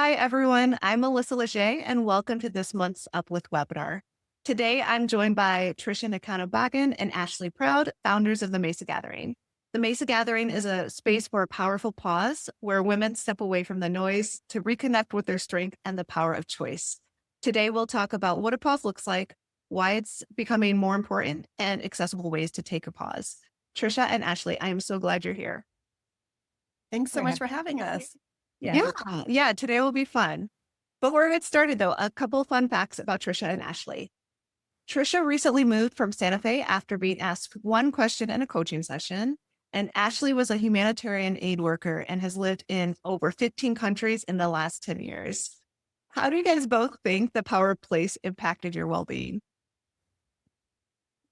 Hi, everyone. I'm Melissa Leger, and welcome to this month's Uplift webinar. Today, I'm joined by Tricia Nakano Baggen and Ashley Proud, founders of the Mesa Gathering. The Mesa Gathering is a space for a powerful pause where women step away from the noise to reconnect with their strength and the power of choice. Today, we'll talk about what a pause looks like, why it's becoming more important, and accessible ways to take a pause. Tricia and Ashley, I am so glad you're here. Thanks so Go much ahead. for having us. Yeah. Yeah, today will be fun. Before we get started, though, a couple fun facts about Tricia and Ashley. Tricia recently moved from Santa Fe after being asked one question in a coaching session, and Ashley was a humanitarian aid worker and has lived in over 15 countries in the last 10 years. How do you guys both think the power of place impacted your well-being?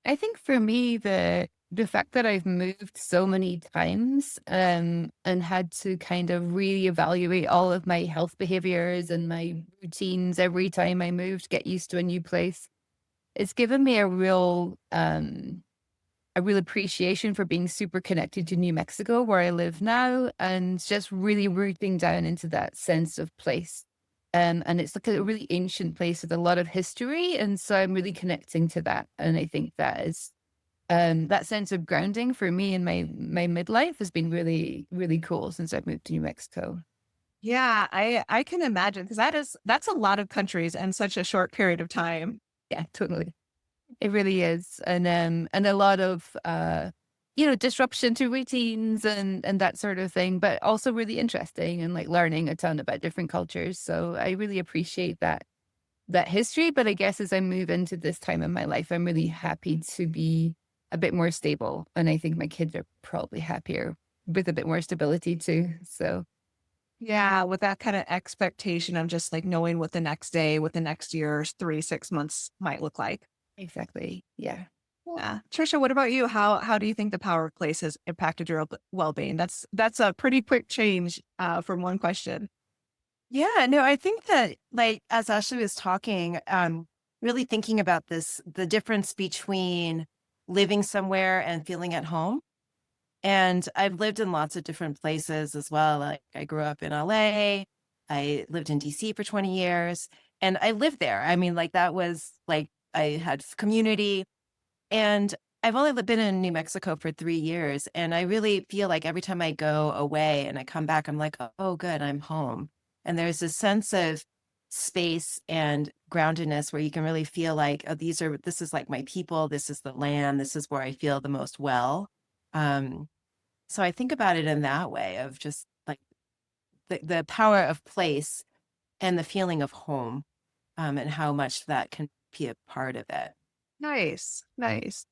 I think for me, the fact that I've moved so many times and had to kind of reevaluate all of my health behaviors and my routines every time I moved, get used to a new place, it's given me a real appreciation for being super connected to New Mexico, where I live now, and just really rooting down into that sense of place. And it's like a really ancient place with a lot of history. And so I'm really connecting to that. And I think that is that sense of grounding for me in my midlife has been really, really cool since I've moved to New Mexico. Yeah, I can imagine because that's a lot of countries and such a short period of time. Yeah, totally. It really is. And a lot of disruption to routines and that sort of thing, but also really interesting and like learning a ton about different cultures. So I really appreciate that history. But I guess as I move into this time in my life, I'm really happy to be a bit more stable. And I think my kids are probably happier with a bit more stability too. So Yeah, with that kind of expectation of just like knowing what the next day, what the next year, 3, 6 months might look like. exactly. Yeah. Yeah. Trisha, what about you? How do you think the power of place has impacted your well-being? That's a pretty quick change from one question. Yeah, no, I think that like as Ashley was talking, really thinking about this, the difference between living somewhere and feeling at home. And I've lived in lots of different places as well. Like I grew up in LA, I lived in DC for 20 years, and I lived there. I mean, like that was like I had community. And I've only been in New Mexico for 3 years. And I really feel like every time I go away and I come back, I'm like, oh, good, I'm home. And there's this sense of space and groundedness where you can really feel like, oh, this is like my people, this is the land, this is where I feel the most well. Um, so I think about it in that way of just like the power of place and the feeling of home, and how much that can be a part of it. Nice. Nice.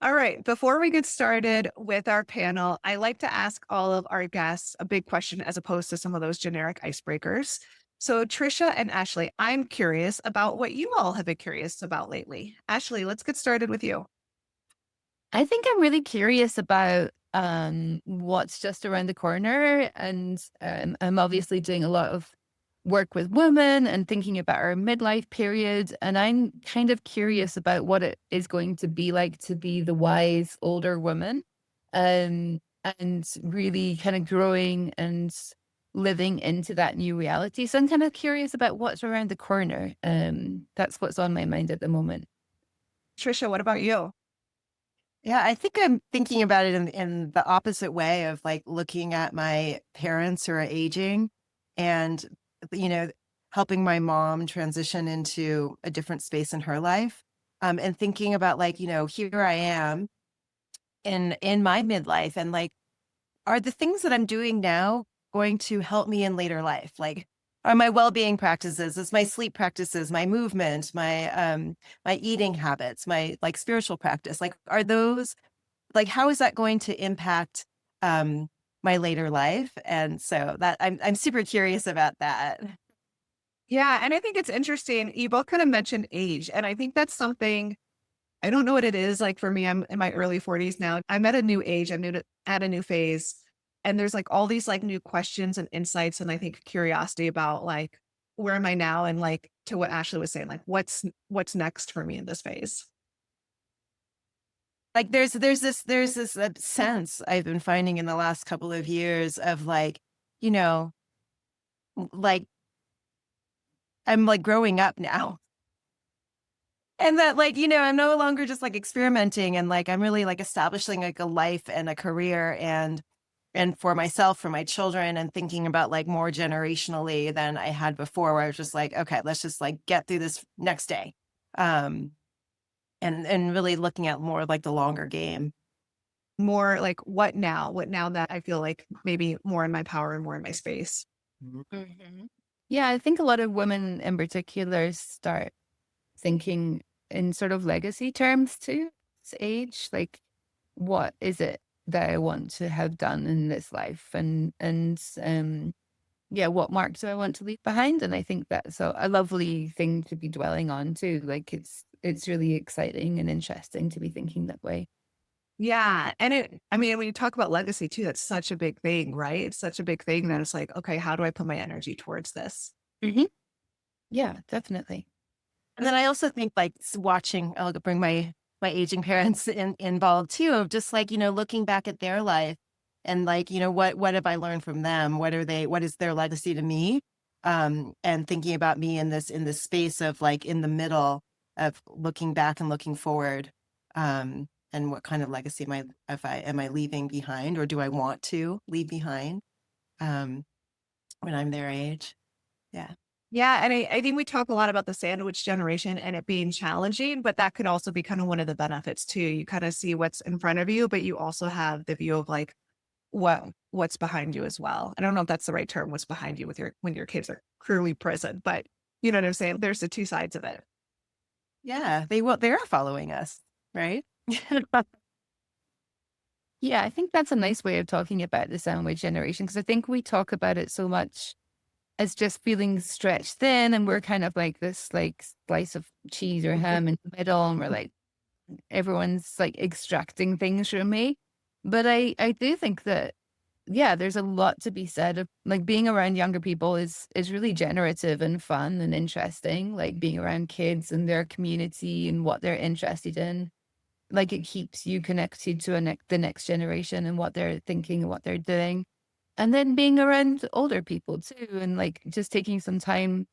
All right. Before we get started with our panel, I like to ask all of our guests a big question as opposed to some of those generic icebreakers. So, Trisha and Ashley, I'm curious about what you all have been curious about lately. Ashley, let's get started with you. I think I'm really curious about what's just around the corner. And I'm obviously doing a lot of work with women and thinking about our midlife period. And I'm kind of curious about what it is going to be like to be the wise older woman, um, and really kind of growing and living into that new reality. So I'm kind of curious about what's around the corner. That's what's on my mind at the moment. Trisha, what about you? Yeah, I think I'm thinking about it in the opposite way of like looking at my parents who are aging and, you know, helping my mom transition into a different space in her life. And thinking about like, here I am in my midlife and like, are the things that I'm doing now going to help me in later life? Like, are my well-being practices, is my sleep practices, my movement, my eating habits, my like spiritual practice, like are those like how is that going to impact um my later life? And so that I'm super curious about that. Yeah. And I think it's interesting. You both kind of mentioned age. And I think that's something I don't know what it is. Like for me, I'm in my early 40s now. I'm at a new age. At a new phase. And there's like all these like new questions and insights. And I think curiosity about like, where am I now? And like to what Ashley was saying, like what's next for me in this phase? Like there's this sense I've been finding in the last couple of years of like, you know, like I'm like growing up now. And that like, I'm no longer just like experimenting, and like I'm really like establishing like a life and a career and for myself, for my children, and thinking about like more generationally than I had before, where I was just like, okay, let's just like get through this next day. Um and really looking at more like the longer game. More like what now? What now that I feel like maybe more in my power and more in my space? Mhm. Yeah, I think a lot of women in particular start thinking in sort of legacy terms too. This age, like, what is it that I want to have done in this life, and yeah, what mark do I want to leave behind? And I think that's a lovely thing to be dwelling on too. Like, it's really exciting and interesting to be thinking that way. Yeah. And I mean, when you talk about legacy too, that's such a big thing, right? It's such a big thing that it's like, okay, how do I put my energy towards this? Hmm. Yeah, definitely. And then I also think like watching, I'll bring my aging parents involved too, of just like, looking back at their life and like, what have I learned from them? What is their legacy to me? And thinking about me in this space of like in the middle of looking back and looking forward. And what kind of legacy am I leaving behind, or do I want to leave behind? Um, when I'm their age. Yeah. Yeah. And I think we talk a lot about the sandwich generation and it being challenging, but that could also be kind of one of the benefits too. You kind of see what's in front of you, but you also have the view of like, what's behind you as well. I don't know if that's the right term, what's behind you with when your kids are clearly present, but you know what I'm saying? There's the two sides of it. Yeah. They are following us, right? Yeah, I think that's a nice way of talking about the sandwich generation, because I think we talk about it so much as just feeling stretched thin, and we're kind of like this like slice of cheese or ham in the middle, and we're like everyone's like extracting things from me. But I do think that, yeah, there's a lot to be said of like being around younger people is really generative and fun and interesting. Like being around kids and their community and what they're interested in. Like it keeps you connected to the next generation and what they're thinking and what they're doing. And then being around older people too, and like just taking some time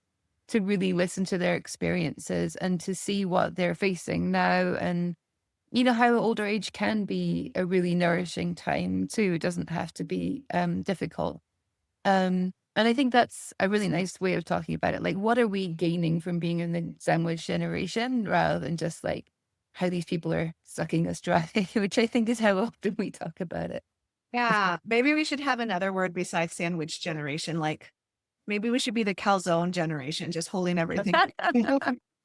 to really listen to their experiences and to see what they're facing now. And how older age can be a really nourishing time too. It doesn't have to be difficult. And I think that's a really nice way of talking about it. Like, what are we gaining from being in the sandwich generation rather than just like how these people are sucking us dry, which I think is how often we talk about it. Yeah. Maybe we should have another word besides sandwich generation. Like maybe we should be the calzone generation, just holding everything.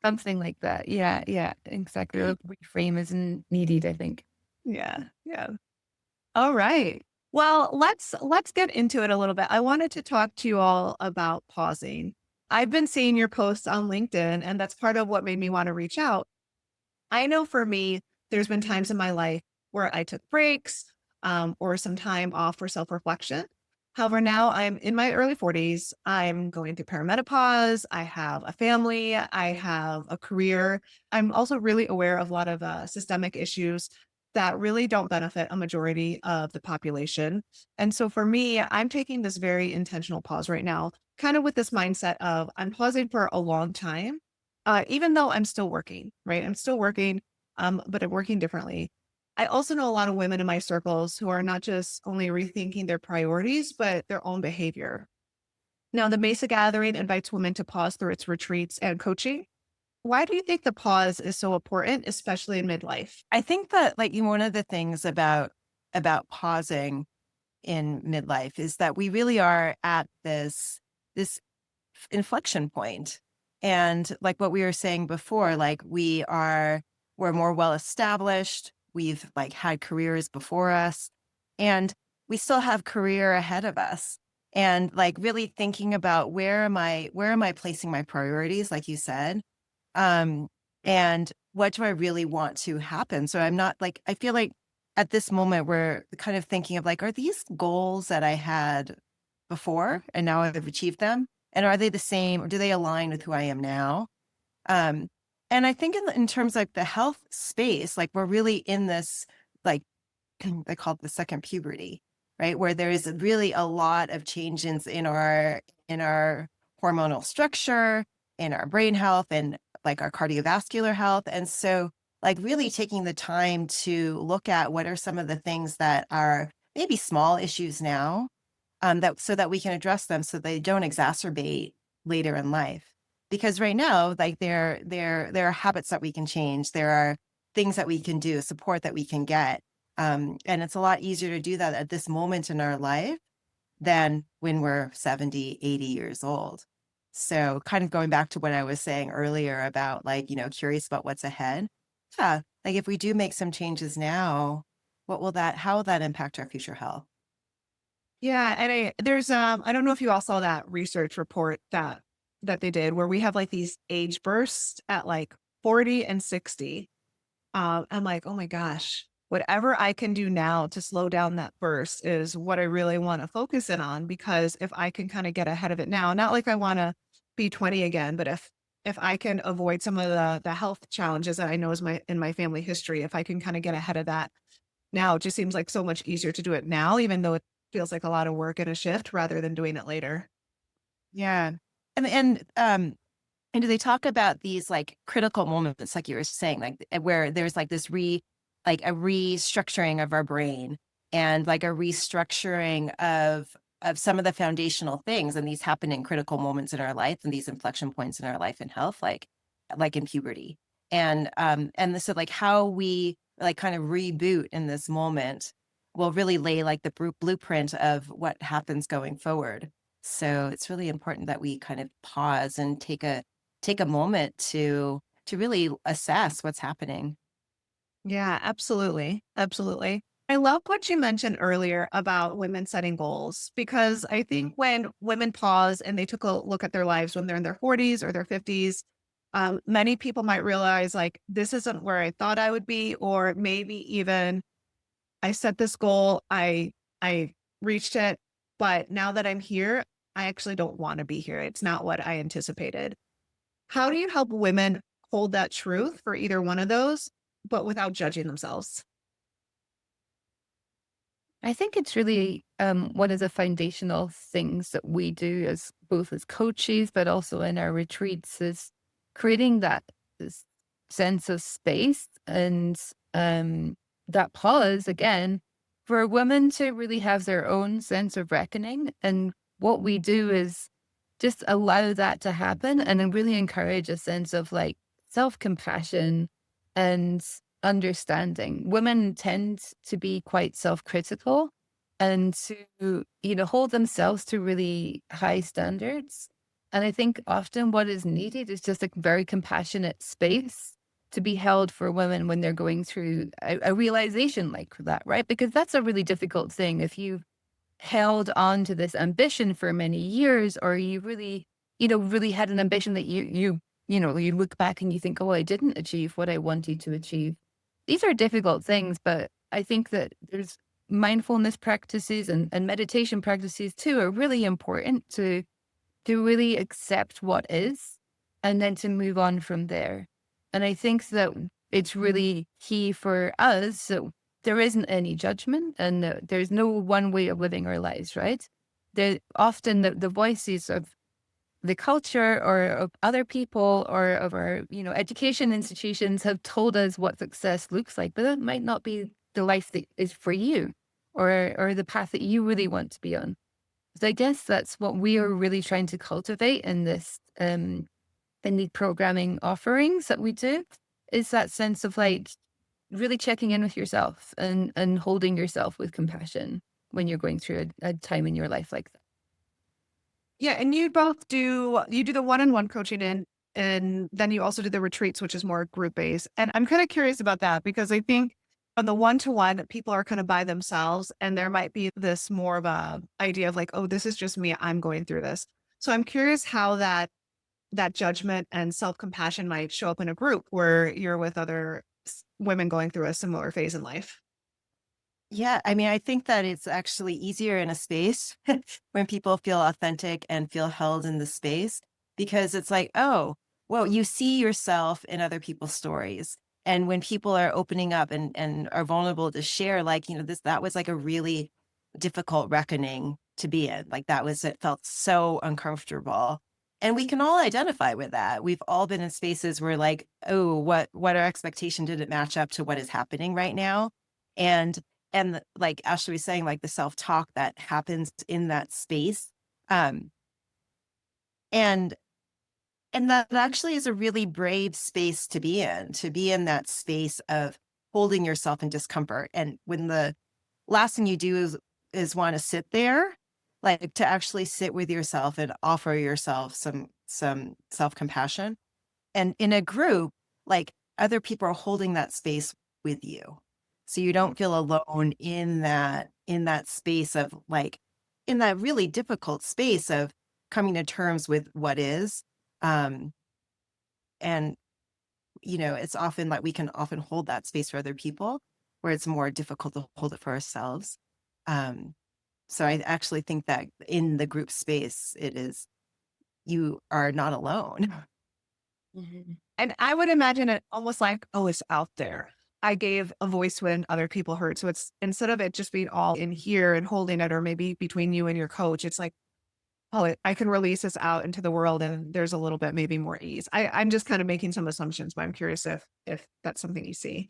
Something like that. Yeah, yeah, exactly. A reframe isn't needed, I think. Yeah. Yeah. All right. Well, let's get into it a little bit. I wanted to talk to you all about pausing. I've been seeing your posts on LinkedIn, and that's part of what made me want to reach out. I know for me, there's been times in my life where I took breaks or some time off for self reflection. However, now I'm in my early 40s. I'm going through perimenopause. I have a family. I have a career. I'm also really aware of a lot of systemic issues that really don't benefit a majority of the population. And so for me, I'm taking this very intentional pause right now, kind of with this mindset of I'm pausing for a long time even though I'm still working, right? I'm still working, but I'm working differently. I also know a lot of women in my circles who are not just only rethinking their priorities, but their own behavior. Now, the Mesa Gathering invites women to pause through its retreats and coaching. Why do you think the pause is so important, especially in midlife? I think that like one of the things about pausing in midlife is that we really are at this inflection point. And like what we were saying before, like we're more well established. We've like had careers before us, and we still have career ahead of us. And like really thinking about where am I placing my priorities, like you said, um, and what do I really want to happen? So I'm not like, I feel like at this moment, we're kind of thinking of like, are these goals that I had before and now I've achieved them? And are they the same, or do they align with who I am now? Um, and I think in terms of like the health space, like we're really in this, like they call it the second puberty, right? Where there is really a lot of changes in our hormonal structure. in our brain health and like our cardiovascular health. And so like really taking the time to look at what are some of the things that are maybe small issues now, that so that we can address them so they don't exacerbate later in life. Because right now, like there are habits that we can change. There are things that we can do, support that we can get. And it's a lot easier to do that at this moment in our life than when we're 70, 80 years old. So kind of going back to what I was saying earlier about like, curious about what's ahead. Yeah. Like if we do make some changes now, how will that impact our future health? Yeah, and there's I don't know if you all saw that research report that they did where we have like these age bursts at like 40 and 60. I'm like, oh my gosh, whatever I can do now to slow down that burst is what I really want to focus in on, because if I can kind of get ahead of it now, not like I want to be 20 again, but if I can avoid some of the health challenges that I know is in my family history, if I can kind of get ahead of that now, it just seems like so much easier to do it now, even though it feels like a lot of work and a shift rather than doing it later. Yeah. And do they talk about these like critical moments, like you were saying, like where there's like like a restructuring of our brain and like a restructuring of some of the foundational things, and these happen in critical moments in our life and these inflection points in our life and health, like in puberty, and so like how we like kind of reboot in this moment will really lay like the blueprint of what happens going forward. So it's really important that we kind of pause and take a moment to really assess what's happening. Yeah, absolutely. Absolutely. I love what you mentioned earlier about women setting goals, because I think when women pause and they took a look at their lives when they're in their 40s or their 50s, many people might realize like, this isn't where I thought I would be, or maybe even I set this goal, I reached it, but now that I'm here, I actually don't want to be here. It's not what I anticipated. How do you help women hold that truth for either one of those, but without judging themselves? I think it's really one of the foundational things that we do as both as coaches, but also in our retreats is creating that this sense of space and that pause again for women to really have their own sense of reckoning. And what we do is just allow that to happen and then really encourage a sense of like self compassion and understanding. Women tend to be quite self-critical and to, hold themselves to really high standards. And I think often what is needed is just a very compassionate space to be held for women when they're going through a realization like that, right? Because that's a really difficult thing. If you've held on to this ambition for many years, or you really, really had an ambition that you look back and you think, oh, I didn't achieve what I wanted to achieve. These are difficult things, but I think that there's mindfulness practices and meditation practices too are really important to really accept what is and then to move on from there. And I think that it's really key for us that there isn't any judgment and that there's no one way of living our lives, right? Often the voices of the culture or of other people or of our, education institutions have told us what success looks like, but that might not be the life that is for you or the path that you really want to be on. So I guess that's what we are really trying to cultivate in this in the programming offerings that we do, is that sense of like really checking in with yourself and holding yourself with compassion when you're going through a time in your life like that. Yeah, and you do the one-on-one coaching and then you also do the retreats, which is more group based. And I'm kind of curious about that because I think on the one-to-one, people are kind of by themselves and there might be this more of a idea of like, oh, this is just me, I'm going through this. So I'm curious how that judgment and self-compassion might show up in a group where you're with other women going through a similar phase in life. Yeah, I mean, I think that it's actually easier in a space when people feel authentic and feel held in the space because it's like, oh, well, you see yourself in other people's stories. And when people are opening up and are vulnerable to share, like, that was like a really difficult reckoning to be in. Like it felt so uncomfortable. And we can all identify with that. We've all been in spaces where like, oh, what our expectation didn't match up to what is happening right now. And like Ashley was saying, like the self-talk that happens in that space. Um, and and that actually is a really brave space to be in that space of holding yourself in discomfort. And when the last thing you do is want to sit there, like to actually sit with yourself and offer yourself some self-compassion. And in a group, like other people are holding that space with you. So you don't feel alone in that space of like in that really difficult space of coming to terms with what is. Um, and it's often like we can often hold that space for other people where it's more difficult to hold it for ourselves. Um, so I actually think that in the group space, you are not alone. Mhm. And I would imagine it almost like, oh, it's out there. I gave a voice when other people heard. So it's instead of it just being all in here and holding it, or maybe between you and your coach, it's like, oh, I can release this out into the world and there's a little bit maybe more ease. I'm just kind of making some assumptions, but I'm curious if that's something you see.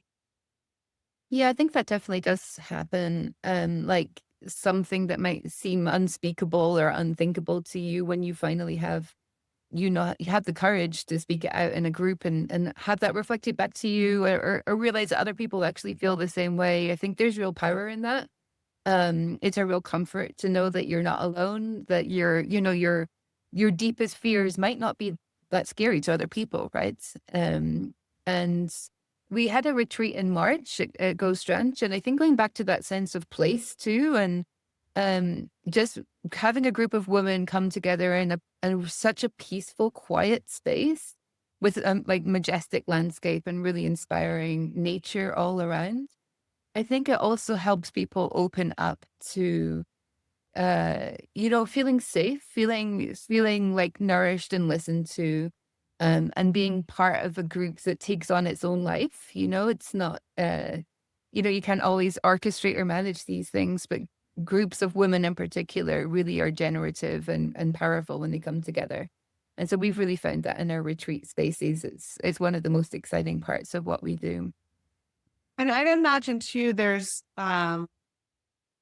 Yeah, I think that definitely does happen. Like something that might seem unspeakable or unthinkable to you when you finally have, you have the courage to speak it out in a group and have that reflected back to you or realize that other people actually feel the same way. I think there's real power in that. It's a real comfort to know that you're not alone, that your deepest fears might not be that scary to other people, right? And we had a retreat in March at Ghost Ranch, and I think going back to that sense of place too, and just having a group of women come together in such a peaceful, quiet space with like majestic landscape and really inspiring nature all around. I think it also helps people open up to, feeling safe, feeling like nourished and listened to, and being part of a group that takes on its own life. It's not, you can't always orchestrate or manage these things, but groups of women in particular really are generative and powerful when they come together. And so we've really found that in our retreat spaces. It's one of the most exciting parts of what we do. And I'd imagine too, there's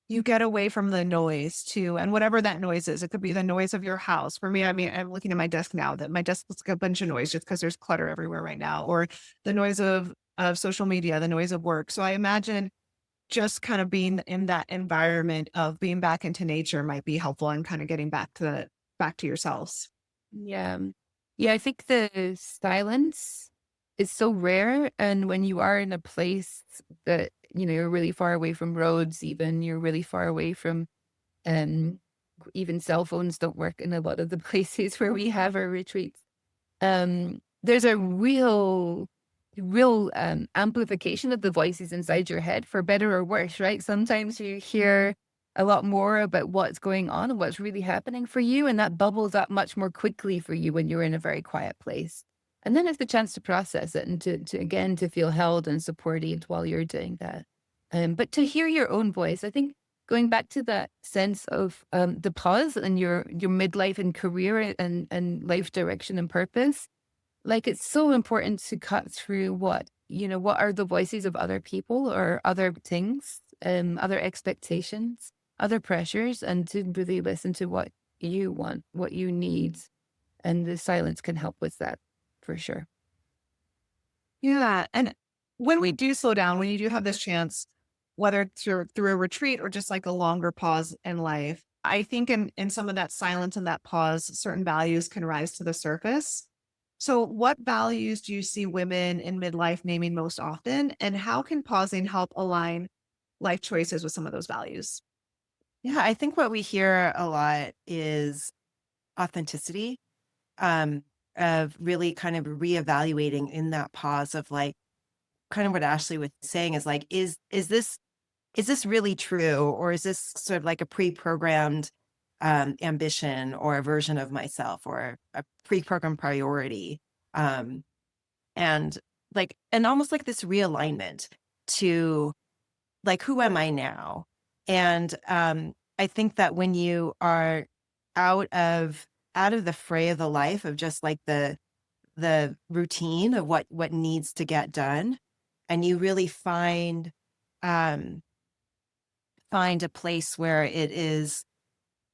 you get away from the noise too, and whatever that noise is. It could be the noise of your house. For me, I mean, I'm looking at my desk now that my desk looks like a bunch of noise just because there's clutter everywhere right now, or the noise of social media, the noise of work. So I imagine just kind of being in that environment of being back into nature might be helpful and kind of getting back to yourselves. Yeah. Yeah, I think the silence is so rare, and when you are in a place that, you're really far away from roads even, you're really far away from, um, even cell phones don't work in a lot of the places where we have our retreats. There's a real amplification of the voices inside your head for better or worse, right? Sometimes you hear a lot more about what's going on and what's really happening for you, and that bubbles up much more quickly for you when you're in a very quiet place. And then it's the chance to process it and to again to feel held and supported while you're doing that. But to hear your own voice, I think going back to that sense of the pause and your midlife and career and life direction and purpose, like, it's so important to cut through what are the voices of other people or other things, other expectations, other pressures, and to really listen to what you want, what you need. And the silence can help with that for sure. Yeah. And when we do slow down, when you do have this chance, whether it's through a retreat or just like a longer pause in life, I think in some of that silence and that pause, certain values can rise to the surface. So, what values do you see women in midlife naming most often? And how can pausing help align life choices with some of those values? Yeah, I think what we hear a lot is authenticity, um, of really kind of reevaluating in that pause of like kind of what Ashley was saying is like, is this really true? Or is this sort of like a pre-programmed ambition or a version of myself or a pre-programmed priority? Um, and and almost like this realignment to like, who am I now? And I think that when you are out of out of the fray of the life of just like the routine of what needs to get done, and you really um find a place where it is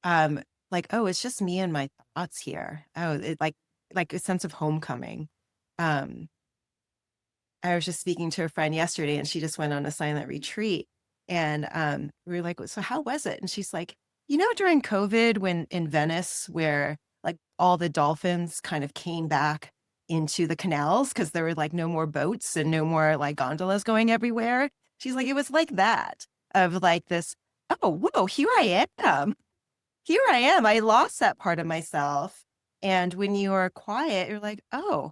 like, oh, it's just me and my thoughts here. Oh, it like a sense of homecoming. um I was just speaking to a friend yesterday, and she just went on a silent retreat. And we were like, so how was it? And she's like, during COVID, when in Venice, where like all the dolphins kind of came back into the canals because there were like no more boats and no more like gondolas going everywhere. She's like, it was like that, of like this, oh, whoa, here I am. Here I am. I lost that part of myself. And when you are quiet, you're like, oh,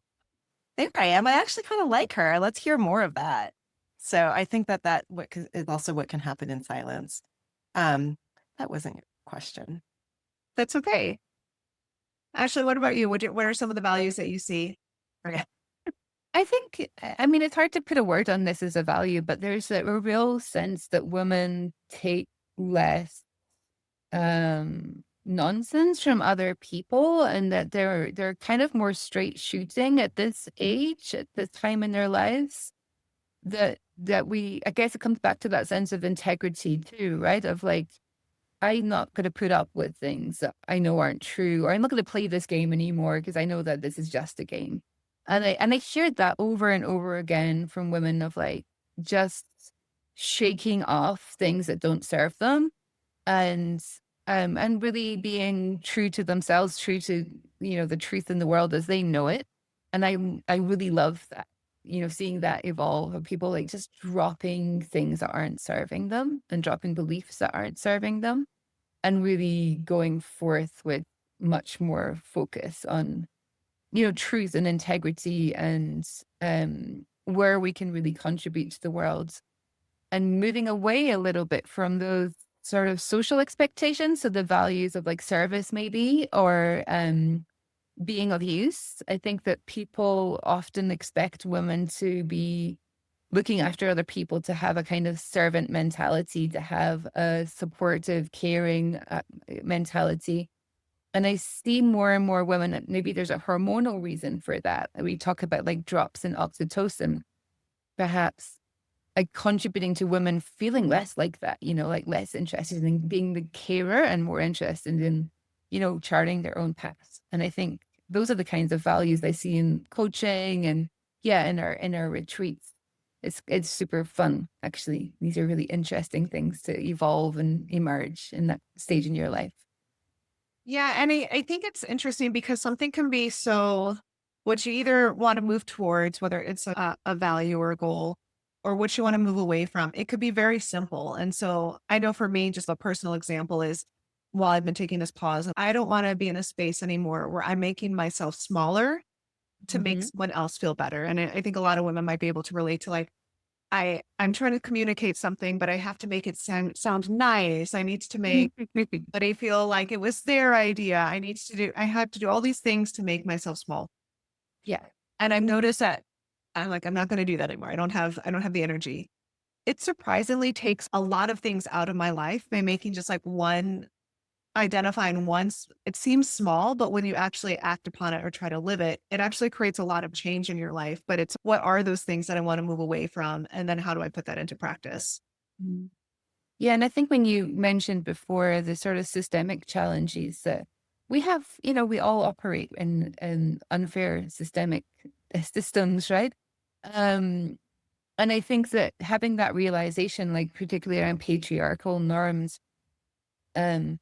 there I am. I actually kind of like her. Let's hear more of that. So I think is also what can happen in silence. Um, that wasn't your question. That's okay. Ashley, what about you? What are some of the values that you see? Okay. I think, I mean, it's hard to put a word on this as a value, but there's a real sense that women take less nonsense from other people, and that they're kind of more straight shooting at this age, at this time in their lives. That we, I guess it comes back to that sense of integrity too, right? Of like, I'm not going to put up with things that I know aren't true, or I'm not going to play this game anymore because I know that this is just a game. And I heard that over and over again from women, of like just shaking off things that don't serve them, and and really being true to themselves, true to, the truth in the world as they know it. And I really love that, seeing that evolve, of people like just dropping things that aren't serving them, and dropping beliefs that aren't serving them, and really going forth with much more focus on, truth and integrity, and where we can really contribute to the world, and moving away a little bit from those sort of social expectations. So the values of like service maybe, or being of use. I think that people often expect women to be looking after other people, to have a kind of servant mentality, to have a supportive, caring mentality. And I see more and more women, and maybe there's a hormonal reason for that. We talk about like drops in oxytocin, perhaps, like contributing to women feeling less like that, like less interested in being the carer, and more interested in, charting their own paths. And I think those are the kinds of values I see in coaching, and yeah, in our retreats. It's super fun, actually. These are really interesting things to evolve and emerge in that stage in your life. Yeah, and I think it's interesting because something can be so what you either want to move towards, whether it's a value or a goal, or what you want to move away from. It could be very simple. And so I know for me, just a personal example is, while I've been taking this pause, I don't want to be in a space anymore where I'm making myself smaller to make Mhm. someone else feel better. And I think a lot of women might be able to relate to, like, I'm trying to communicate something, but I have to make it sound nice. I need to make but I feel like it was their idea. I have to do all these things to make myself small. Yeah. And I've noticed that I'm not going to do that anymore. I don't have the energy. It surprisingly takes a lot of things out of my life by making just like identifying once. It seems small, but when you actually act upon it or try to live it, it actually creates a lot of change in your life. But it's, what are those things that I want to move away from? And then how do I put that into practice? Mm. Yeah, and I think when you mentioned before the sort of systemic challenges that we have, we all operate in unfair systemic systems, right? Um, and I think that having that realization, like particularly around patriarchal norms, um,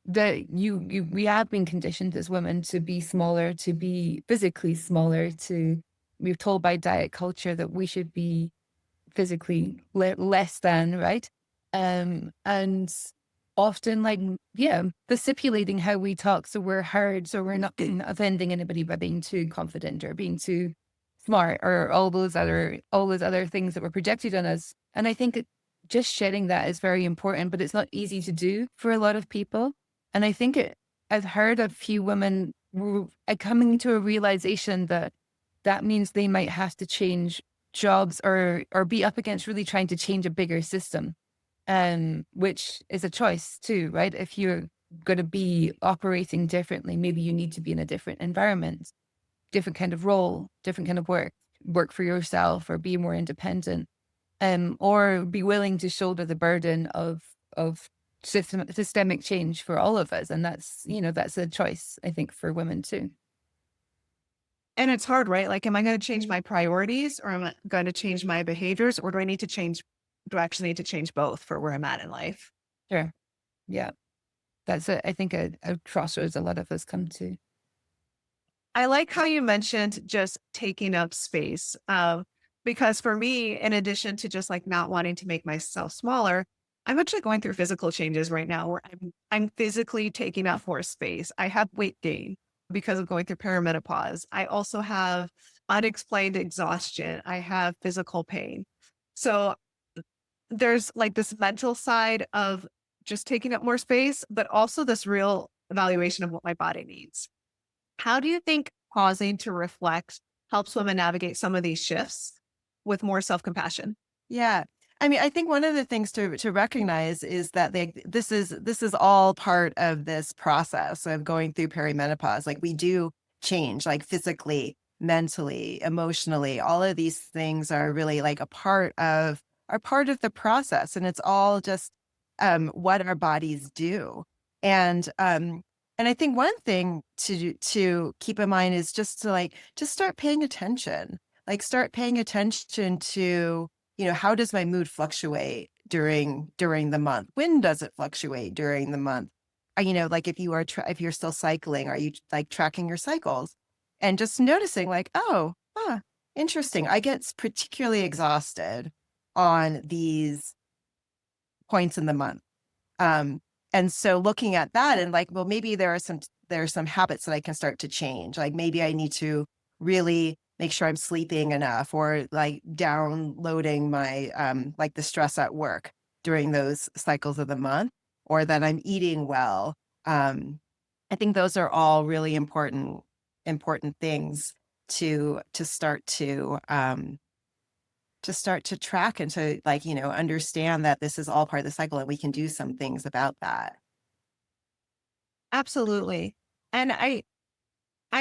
that we have been conditioned as women to be smaller, to be physically smaller, we're told by diet culture that we should be physically less than, right? And often, like, yeah, stipulating how we talk, so we're heard, so we're not offending anybody by being too confident or being too smart, or all those other things that were projected on us. And I think just shedding that is very important, but it's not easy to do for a lot of people. And I think I've heard a few women coming to a realization that that means they might have to change jobs, or be up against really trying to change a bigger system, which is a choice too, right? If you're going to be operating differently. Maybe you need to be in a different environment, different kind of role, different kind of work for yourself or be more independent, or be willing to shoulder the burden of systemic change for all of us. And that's, that's a choice, I think, for women too. And it's hard, right? Like, am I going to change my priorities or am I going to change my behaviors or do I actually need to change both for where I'm at in life? Sure. Yeah. That's I think a crossroads a lot of us come to. I like how you mentioned just taking up space. Because for me, in addition to just like not wanting to make myself smaller, I'm actually going through physical changes right now where I'm physically taking up more space. I have weight gain because of going through perimenopause. I also have unexplained exhaustion. I have physical pain. So there's like this mental side of just taking up more space, but also this real evaluation of what my body needs. How do you think pausing to reflect helps women navigate some of these shifts with more self-compassion? Yeah. I mean, I think one of the things to recognize is that this is all part of this process of going through perimenopause. Like we do change, like physically, mentally, emotionally. All of these things are really like a part of the process, and it's all just what our bodies do. And I think one thing to keep in mind is just start paying attention. Like start paying attention to, how does my mood fluctuate during the month? When does it fluctuate during the month? Like if you're still cycling, are you like tracking your cycles and just noticing like, oh, interesting. I get particularly exhausted on these points in the month. And so looking at that and like, well, maybe there are some habits that I can start to change. Like maybe I need to really make sure I'm sleeping enough or like downloading my like the stress at work during those cycles of the month, or that I'm eating well. I think those are all really important things to start to track and to like, understand that this is all part of the cycle and we can do some things about that. Absolutely. And I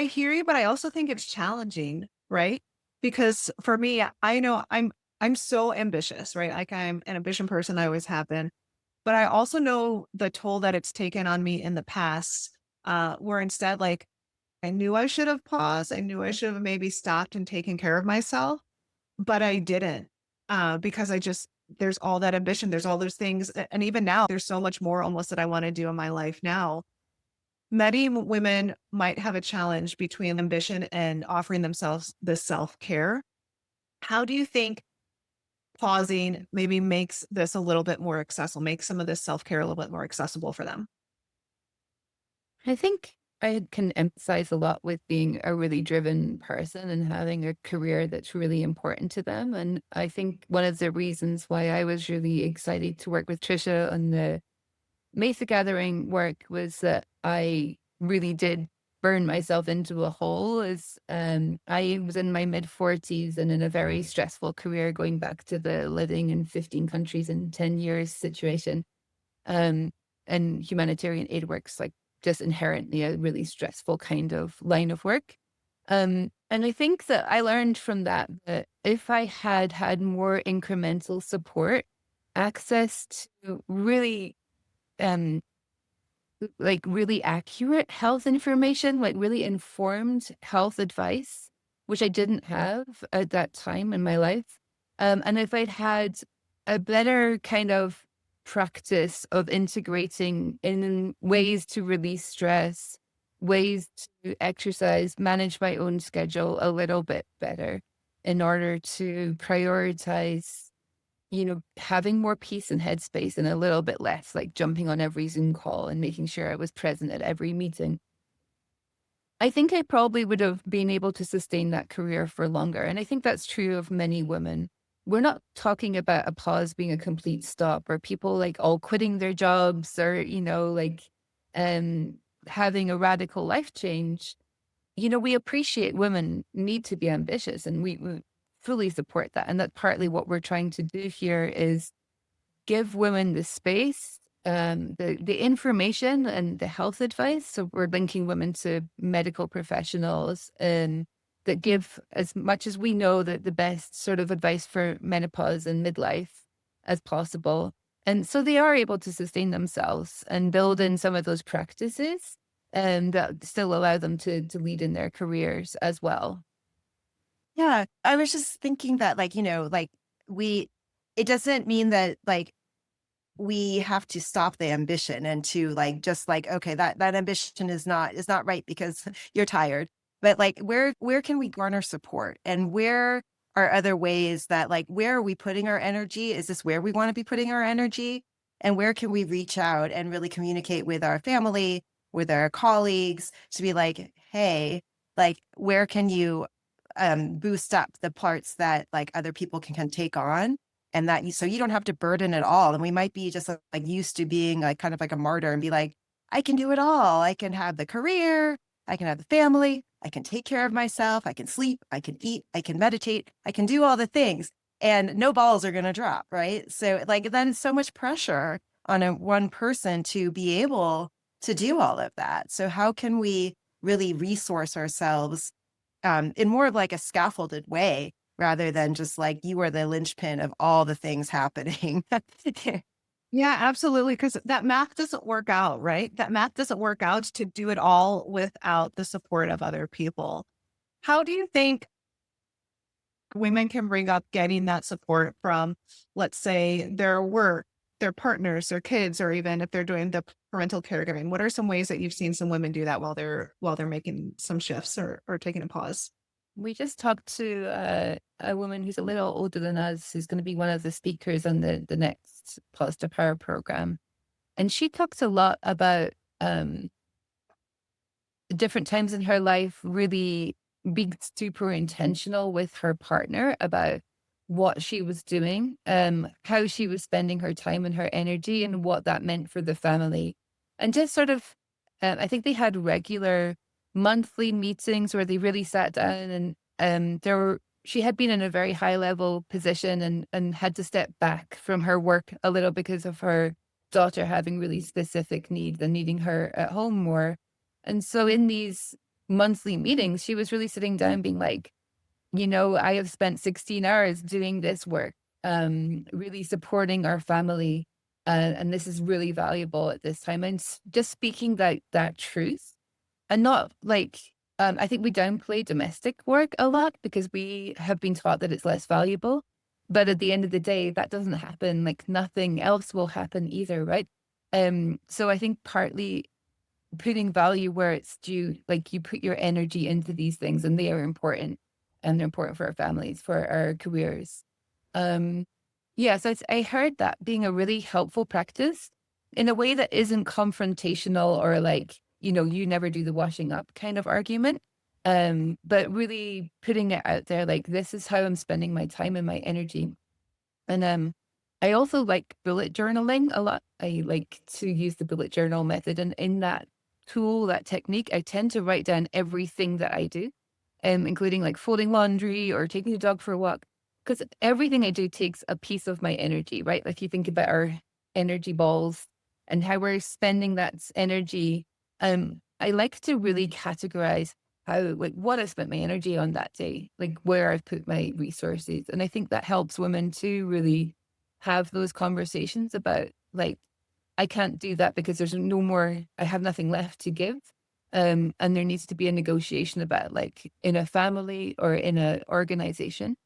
hear you, but I also think it's challenging, right? Because for me, I know I'm so ambitious, right? Like I'm an ambition person, I always have been. But I also know the toll that it's taken on me in the past, where instead, like I knew I should have paused. I knew I should have maybe stopped and taken care of myself, but I didn't, because there's all that ambition. There's all those things. And even now, there's so much more almost that I want to do in my life now. Many women might have a challenge between ambition and offering themselves the self care. How do you think pausing maybe makes this a little bit more accessible, makes some of this self care a little bit more accessible for them? I think I can emphasize a lot with being a really driven person and having a career that's really important to them. And I think one of the reasons why I was really excited to work with Tricia on the Mesa Gathering work was that I really did burn myself into a hole. As I was in my mid 40s and in a very stressful career, going back to the living in 15 countries in 10 years situation. Um, and humanitarian aid work's like just inherently a really stressful kind of line of work. And I think that I learned from that if I had had more incremental support, access to really um like really accurate health information, like really informed health advice, which I didn't have at that time in my life. And if I'd had a better kind of practice of integrating in ways to release stress, ways to exercise, manage my own schedule a little bit better in order to prioritize, having more peace and headspace and a little bit less like jumping on every Zoom call and making sure I was present at every meeting. I think I probably would have been able to sustain that career for longer. And I think that's true of many women. We're not talking about a pause being a complete stop or people like all quitting their jobs or, like um having a radical life change. We appreciate women need to be ambitious and we fully support that. And that's partly what we're trying to do here is give women the space the information and the health advice. So we're linking women to medical professionals that give as much as we know that the best sort of advice for menopause and midlife as possible. And so they are able to sustain themselves and build in some of those practices and that still allow them to lead in their careers as well. Yeah. I was just thinking that, like, we, it doesn't mean that, like, we have to stop the ambition and to, like, just like, okay, that ambition is not right because you're tired. But, like, where can we garner support, and where are other ways that, like, where are we putting our energy? Is this where we want to be putting our energy? And where can we reach out and really communicate with our family, with our colleagues, to be like, hey, like, where can you boost up the parts that, like, other people can take on, and that so you don't have to burden it all. And we might be just, like, used to being, like, kind of like a martyr and be like, I can do it all. I can have the career, I can have the family, I can take care of myself, I can sleep, I can eat, I can meditate, I can do all the things, and no balls are going to drop, right? So, like, then it's so much pressure on one person to be able to do all of that. So how can we really resource ourselves in more of like a scaffolded way, rather than just like you are the linchpin of all the things happening? Yeah, absolutely. Because that math doesn't work out, right? That math doesn't work out to do it all without the support of other people. How do you think women can bring up getting that support from, let's say, their work, their partners, their kids, or even if they're doing the parental caregiving? What are some ways that you've seen some women do that while they're making some shifts or taking a pause? We just talked to a woman who's a little older than us, who's going to be one of the speakers on the next Positive Power program. And she talks a lot about different times in her life really being super intentional with her partner about what she was doing, how she was spending her time and her energy, and what that meant for the family. And just sort of, I think they had regular monthly meetings where they really sat down and she had been in a very high level position and had to step back from her work a little because of her daughter having really specific needs and needing her at home more. And so in these monthly meetings, she was really sitting down being like, I have spent 16 hours doing this work, really supporting our family. And this is really valuable at this time. And just speaking that truth and not like, I think we downplay domestic work a lot because we have been taught that it's less valuable. But at the end of the day, that doesn't happen. Like nothing else will happen either, right? So I think partly putting value where it's due, like you put your energy into these things and they are important and they're important for our families, for our careers. Um, yeah, so I heard that being a really helpful practice in a way that isn't confrontational or like, you never do the washing up kind of argument. But really putting it out there, like, this is how I'm spending my time and my energy. And I also like bullet journaling a lot. I like to use the bullet journal method. And in that tool, that technique, I tend to write down everything that I do, including like folding laundry or taking the dog for a walk. Because everything I do takes a piece of my energy, right? Like you think about our energy balls and how we're spending that energy. I like to really categorize how, like, what I spent my energy on that day, like where I've put my resources. And I think that helps women to really have those conversations about, like, I can't do that because there's no more, I have nothing left to give. And there needs to be a negotiation about, like, in a family or in an organization,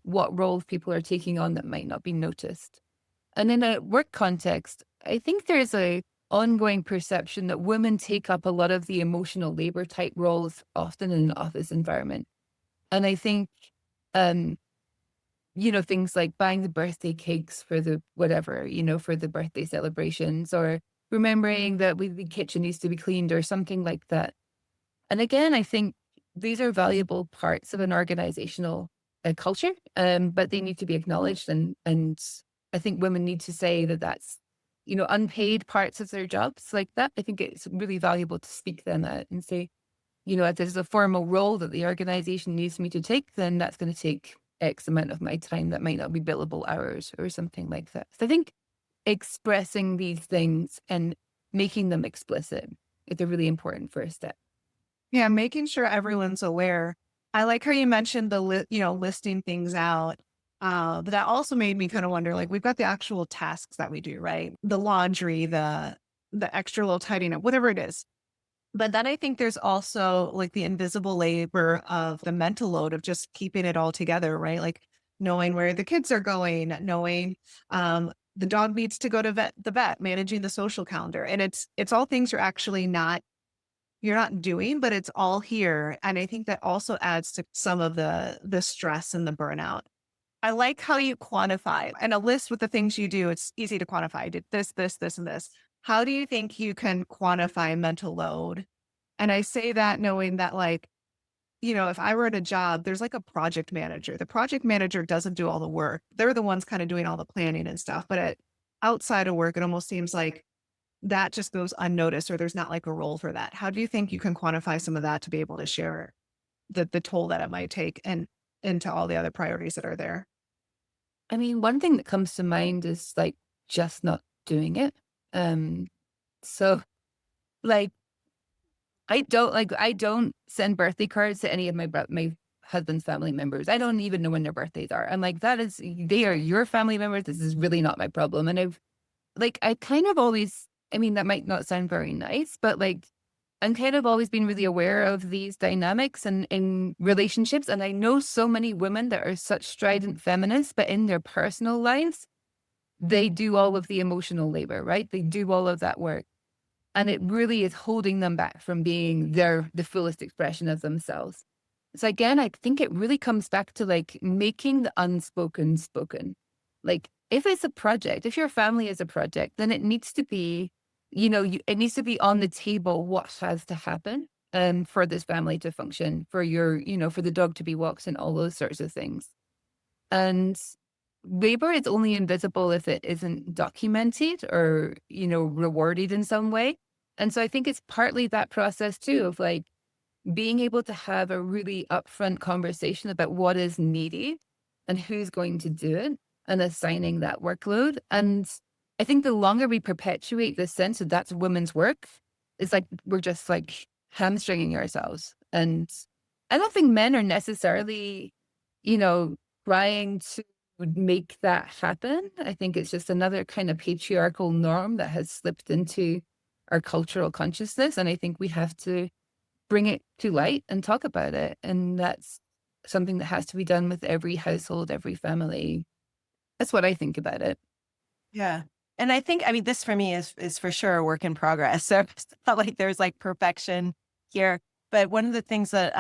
what roles people are taking on that might not be noticed. And in a work context, I think there's a ongoing perception that women take up a lot of the emotional labor type roles, often in an office environment. And I think, um, things like buying the birthday cakes for the whatever, for the birthday celebrations, or remembering that the kitchen needs to be cleaned or something like that. And again, I think these are valuable parts of an organizational culture, but they need to be acknowledged. And I think women need to say that that's, unpaid parts of their jobs like that. I think it's really valuable to speak them out and say, if there's a formal role that the organization needs me to take, then that's going to take X amount of my time that might not be billable hours or something like that. So I think expressing these things and making them explicit. It's a really important first step. Yeah, making sure everyone's aware. I like how you mentioned listing things out. But that also made me kind of wonder, like, we've got the actual tasks that we do, right? The laundry, the extra little tidying up, whatever it is. But then I think there's also like the invisible labor of the mental load of just keeping it all together, right? Like knowing where the kids are going, knowing the dog needs to go to the vet, managing the social calendar. And it's all things you're not doing, but it's all here. And I think that also adds to some of the stress and the burnout. I like how you quantify and a list with the things you do. It's easy to quantify. I did this, and this. How do you think you can quantify mental load? And I say that knowing that, like, if I were at a job, there's like a project manager. The project manager doesn't do all the work. They're the ones kind of doing all the planning and stuff. But outside of work, it almost seems like that just goes unnoticed or there's not like a role for that. How do you think you can quantify some of that to be able to share the toll that it might take and into all the other priorities that are there? I mean, one thing that comes to mind is like just not doing it. Um, so like I don't send birthday cards to any of my husband's family members. I don't even know when their birthdays are. I'm like, they are your family members. This is really not my problem. And I kind of always, I mean, that might not sound very nice, but like I'm kind of always been really aware of these dynamics and in relationships. And I know so many women that are such strident feminists, but in their personal lives, they do all of the emotional labor, right? They do all of that work. And it really is holding them back from being the fullest expression of themselves. So again, I think it really comes back to like making the unspoken spoken. Like if it's a project, if your family is a project, then it needs to be, it needs to be on the table what has to happen for this family to function, for for the dog to be walked and all those sorts of things. And labor is only invisible if it isn't documented or, rewarded in some way. And so I think it's partly that process too of like being able to have a really upfront conversation about what is needed and who's going to do it and assigning that workload. And I think the longer we perpetuate this sense that that's women's work, it's like we're just like hamstringing ourselves. And I don't think men are necessarily, you know, trying to make that happen. I think it's just another kind of patriarchal norm that has slipped into our cultural consciousness. And I think we have to bring it to light and talk about it. And that's something that has to be done with every household, every family. That's what I think about it. Yeah. And I think, I mean, this for me is for sure a work in progress. So it's not like there's like perfection here. But one of the things that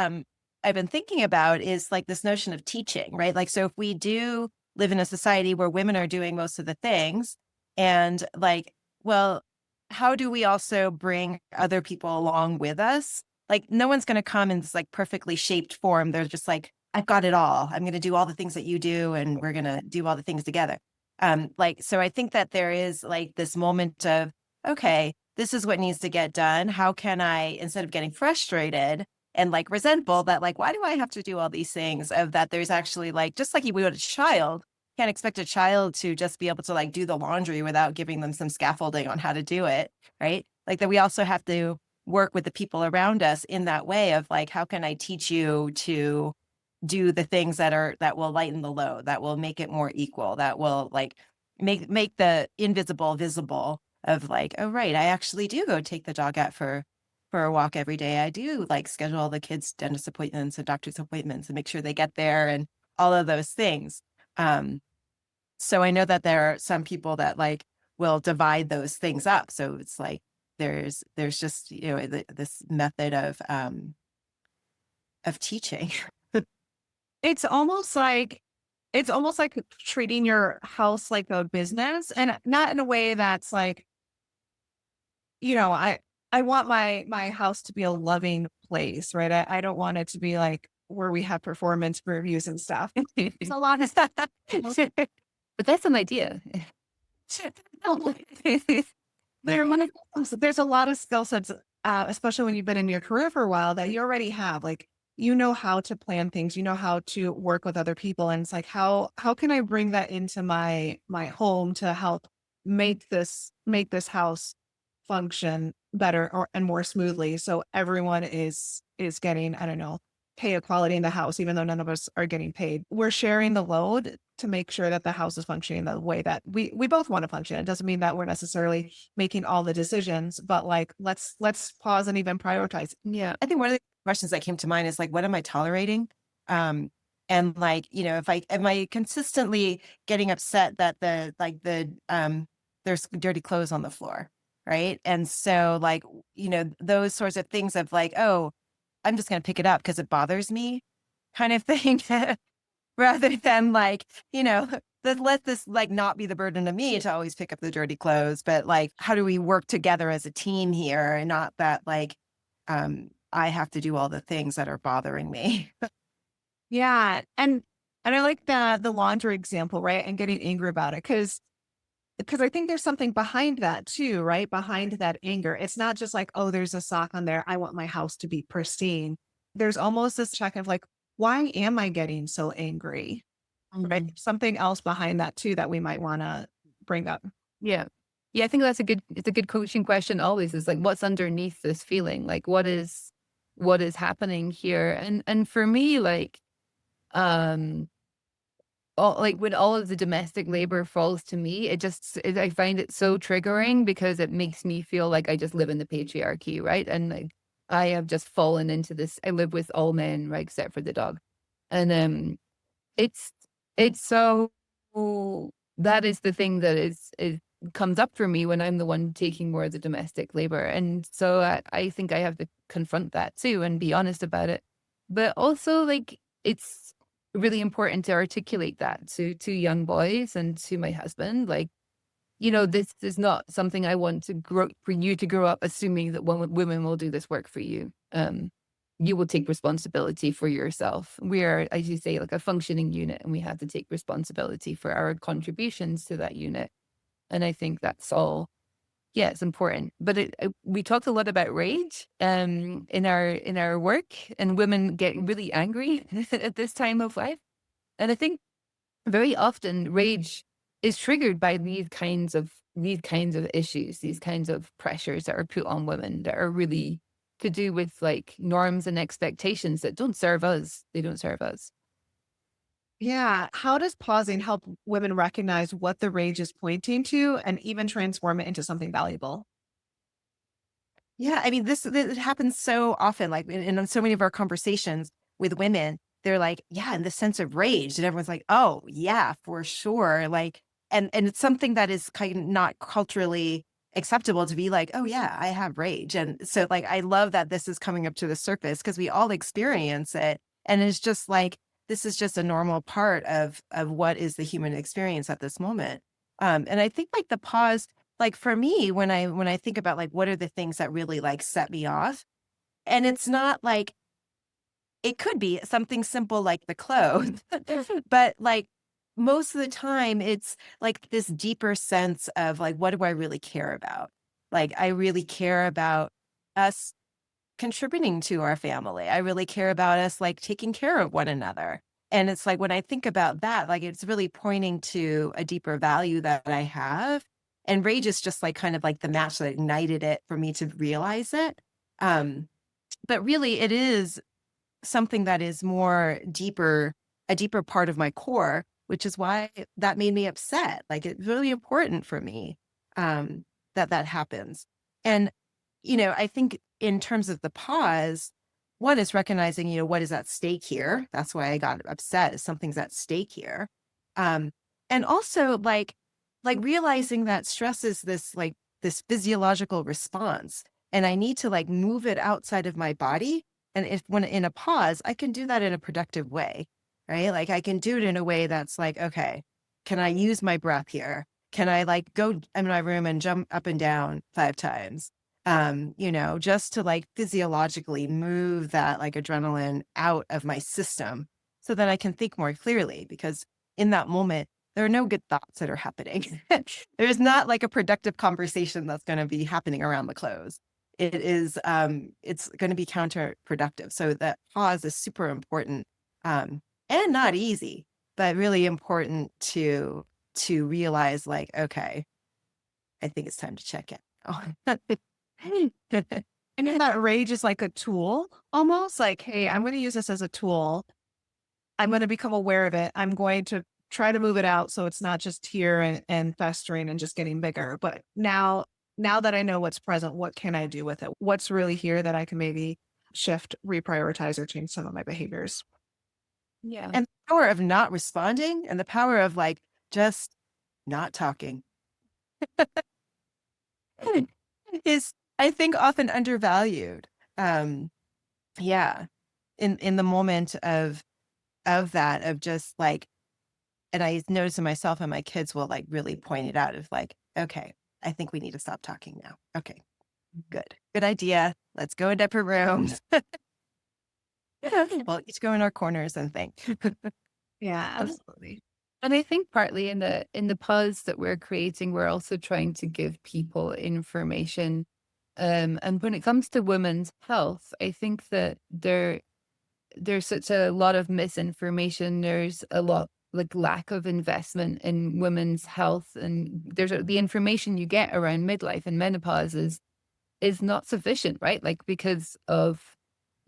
I've been thinking about is like this notion of teaching, right? Like, so if we do live in a society where women are doing most of the things and like, well, how do we also bring other people along with us? Like, no one's going to come in this like perfectly shaped form. They're just like, I've got it all. I'm going to do all the things that you do, and we're going to do all the things together. So I think that there is like this moment of, okay, this is what needs to get done. How can I, instead of getting frustrated and like resentful that like, why do I have to do all these things, of that there's actually like, just like you would a child, can't expect a child to just be able to like do the laundry without giving them some scaffolding on how to do it. Right. Like that we also have to work with the people around us in that way of like, how can I teach you to do the things that will lighten the load, that will make it more equal, that will like make the invisible visible, of like, oh right, I actually do go take the dog out for a walk every day. I do like schedule the kids' dentist appointments and doctor's appointments and make sure they get there and all of those things. So I know that there are some people that like will divide those things up. So it's like there's just, this method of teaching. It's almost like treating your house like a business, and not in a way that's like, I want my house to be a loving place, right? I don't want it to be like where we have performance reviews and stuff. It's a lot of stuff. But that's an idea. There's a lot of skill sets, especially when you've been in your career for a while, that you already have. Like, how to plan things, how to work with other people. And it's like, how can I bring that into my home to help make this house function better and more smoothly, so everyone is getting, I don't know, pay equality in the house, even though none of us are getting paid. We're sharing the load to make sure that the house is functioning the way that we both want to function. It doesn't mean that we're necessarily making all the decisions, but like let's pause and even prioritize. Yeah. I think one of the questions that came to mind is like, what am I tolerating? And like, you know, if am I consistently getting upset that there's dirty clothes on the floor, right? And so like, you know, those sorts of things of like, oh, I'm just going to pick it up because it bothers me kind of thing, rather than like, you know, let this like not be the burden of me to always pick up the dirty clothes, but like, how do we work together as a team here, and not that like, I have to do all the things that are bothering me. Yeah, and I like the laundry example, right? And getting angry about it because I think there's something behind that too, right? Behind that anger. It's not just like, oh, there's a sock on there. I want my house to be pristine. There's almost this check of like, why am I getting so angry? Right? Mhm. Something else behind that too that we might want to bring up. Yeah. Yeah, I think it's a good coaching question always, is like, what's underneath this feeling? Like what is happening here? And for me, like, um all, when all of the domestic labor falls to me, I find it so triggering because it makes me feel like I just live in the patriarchy, right? And like I have just fallen into this. I live with all men, right, except for the dog. And it's it's so that is the thing that is comes up for me when I'm the one taking more of the domestic labor. And so I think I have to confront that too and be honest about it. But also like it's really important to articulate that to young boys and to my husband. Like, you know, this is not something I want to grow for you to grow up assuming that women will do this work for you. You will take responsibility for yourself. We are, as you say, like a functioning unit, and we have to take responsibility for our contributions to that unit. And I think that's all. Yeah, it's important. But we talked a lot about rage in our work, and women get really angry at this time of life. And I think very often rage is triggered by these kinds of issues, these kinds of pressures that are put on women that are really to do with like norms and expectations that don't serve us. They don't serve us. Yeah. How does pausing help women recognize what the rage is pointing to and even transform it into something valuable? Yeah, I mean, this it happens so often, like in so many of our conversations with women, they're like, yeah, in the sense of rage. And everyone's like, oh, yeah, for sure. Like, and it's something that is kind of not culturally acceptable to be like, oh, yeah, I have rage. And so, like, I love that this is coming up to the surface because we all experience it. And it's just like, this is just a normal part of what is the human experience at this moment. And I think like the pause, like for me, when I think about like what are the things that really like set me off, and it's not like it could be something simple like the clothes, but like most of the time it's like this deeper sense of like what do I really care about? Like I really care about us contributing to our family. I really care about us like taking care of one another. And it's like when I think about that, like it's really pointing to a deeper value that I have. And rage is just like kind of like the match that ignited it for me to realize it. Um, but really it is something that is more deeper, a deeper part of my core, which is why that made me upset. Like it's really important for me that that happens. And, you know, I think in terms of the pause, one is recognizing, you know, what is at stake here. That's why I got upset. Is something's at stake here. Um, and also like realizing that stress is this like this physiological response, and I need to like move it outside of my body, and if when in a pause, I can do that in a productive way, right? Like I can do it in a way that's like, okay, can I use my breath here? Can I like go in my room and jump up and down 5 times? You know, just to like physiologically move that like adrenaline out of my system so that I can think more clearly, because in that moment, there are no good thoughts that are happening. There's not like a productive conversation that's going to be happening around the close. It is it's going to be counterproductive. So that pause is super important, and not easy, but really important to realize like, okay, I think it's time to check in. Oh, And then that rage is like a tool almost like, hey, I'm going to use this as a tool. I'm going to become aware of it. I'm going to try to move it out so it's not just here and festering and just getting bigger. But now that I know what's present, what can I do with it? What's really here that I can maybe shift, reprioritize, or change some of my behaviors? Yeah. and the power of not responding and the power of like just not talking is, I think, often undervalued. Um, yeah, in the moment of that, of just like, and I notice in myself and my kids will like really point it out of like, okay, I think we need to stop talking now. Okay, good idea. Let's go in different rooms. Well, each go in our corners and think. Yeah, absolutely. And I think partly in the pause that we're creating, we're also trying to give people information. And when it comes to women's health, I think that there's such a lot of misinformation. There's a lot like lack of investment in women's health, and the information you get around midlife and menopause is not sufficient, right? Like because of,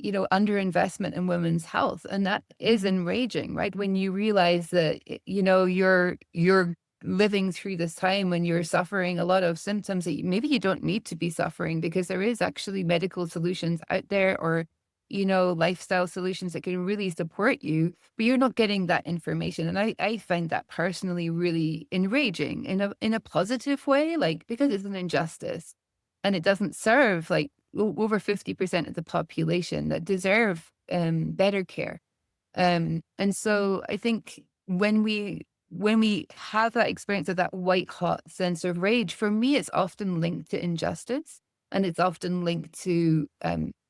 underinvestment in women's health. And that is enraging, right? When you realize that, you're living through this time when you're suffering a lot of symptoms that maybe you don't need to be suffering because there is actually medical solutions out there or, lifestyle solutions that can really support you, but you're not getting that information. And I find that personally really enraging in a positive way, like because it's an injustice and it doesn't serve like over 50% of the population that deserve better care. And so I think when we have that experience of that white hot sense of rage, for me, it's often linked to injustice, and it's often linked to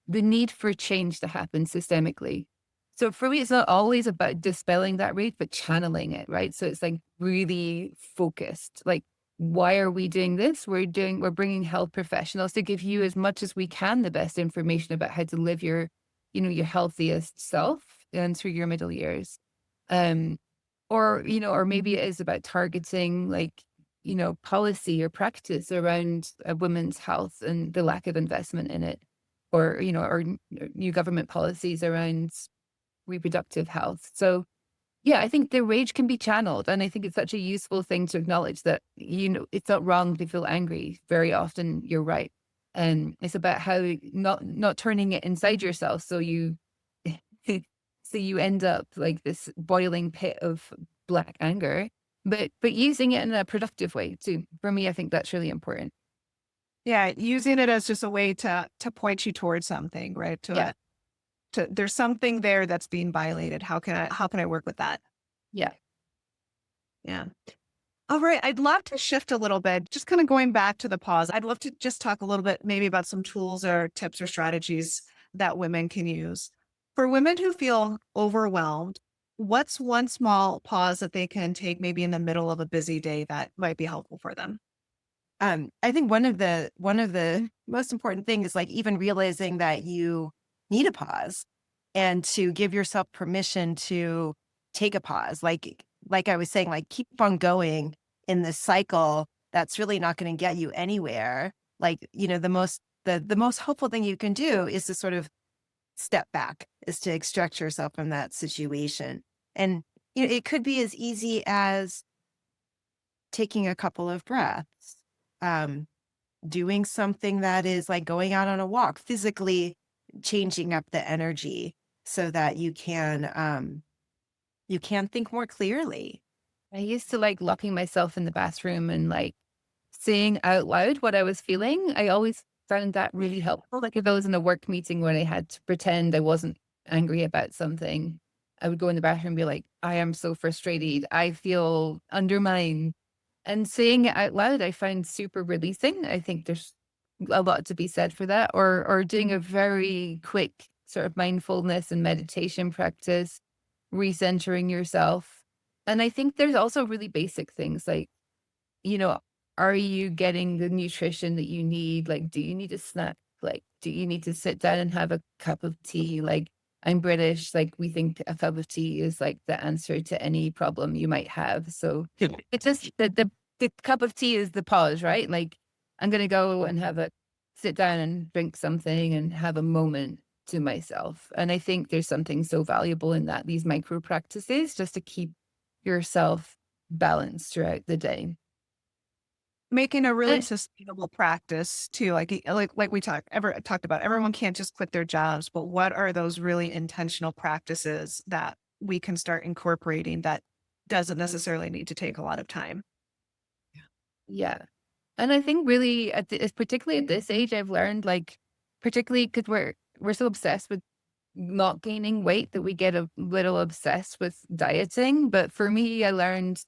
the need for change to happen systemically. So for me, it's not always about dispelling that rage, but channeling it, right? So it's like really focused. Like, why are we doing this? We're bringing health professionals to give you as much as we can the best information about how to live your healthiest self and through your middle years. Um, or maybe it is about targeting like, policy or practice around women's health and the lack of investment in it, or new government policies around reproductive health. So yeah, I think the rage can be channeled. And I think it's such a useful thing to acknowledge that, it's not wrong to feel angry. Very often you're right. And it's about how not turning it inside yourself. So you, so you end up like this boiling pit of black anger, but using it in a productive way too. For me, I think that's really important. Yeah, using it as just a way to point you towards something, right? Yeah. To there's something there that's being violated. How can I work with that? Yeah. Yeah. All right. I'd love to shift a little bit, just kind of going back to the pause. I'd love to just talk a little bit maybe about some tools or tips or strategies that women can use. For women who feel overwhelmed, what's one small pause that they can take maybe in the middle of a busy day that might be helpful for them? I think one of the most important things is like even realizing that you need a pause and to give yourself permission to take a pause. Like I was saying, like keep on going in this cycle that's really not going to get you anywhere. Like, the most helpful thing you can do is to sort of step back, is to extract yourself from that situation. And it could be as easy as taking a couple of breaths. Um, Doing something that is like going out on a walk, physically changing up the energy so that you can think more clearly. I used to like locking myself in the bathroom and like saying out loud what I was feeling. I always found that really helpful. Like if I was in a work meeting where I had to pretend I wasn't angry about something, I would go in the bathroom and be like, I am so frustrated. I feel undermined. And saying it out loud, I find super releasing. I think there's a lot to be said for that. Or doing a very quick sort of mindfulness and meditation practice, recentering yourself. And I think there's also really basic things like, you know, are you getting the nutrition that you need? Like, do you need a snack? Like, do you need to sit down and have a cup of tea? Like, I'm British. Like, we think a cup of tea is like the answer to any problem you might have. So it's just the the cup of tea is the pause, right? Like I'm going to go and sit down and drink something and have a moment to myself. And I think there's something so valuable in that, these micro practices, just to keep yourself balanced throughout the day. Making a really And sustainable practice too, like we talked about. Everyone can't just quit their jobs, but what are those really intentional practices that we can start incorporating that doesn't necessarily need to take a lot of time? yeah. And I think really, particularly at this age, I've learned, like, particularly because we're so obsessed with not gaining weight that we get a little obsessed with dieting. But for me, I learned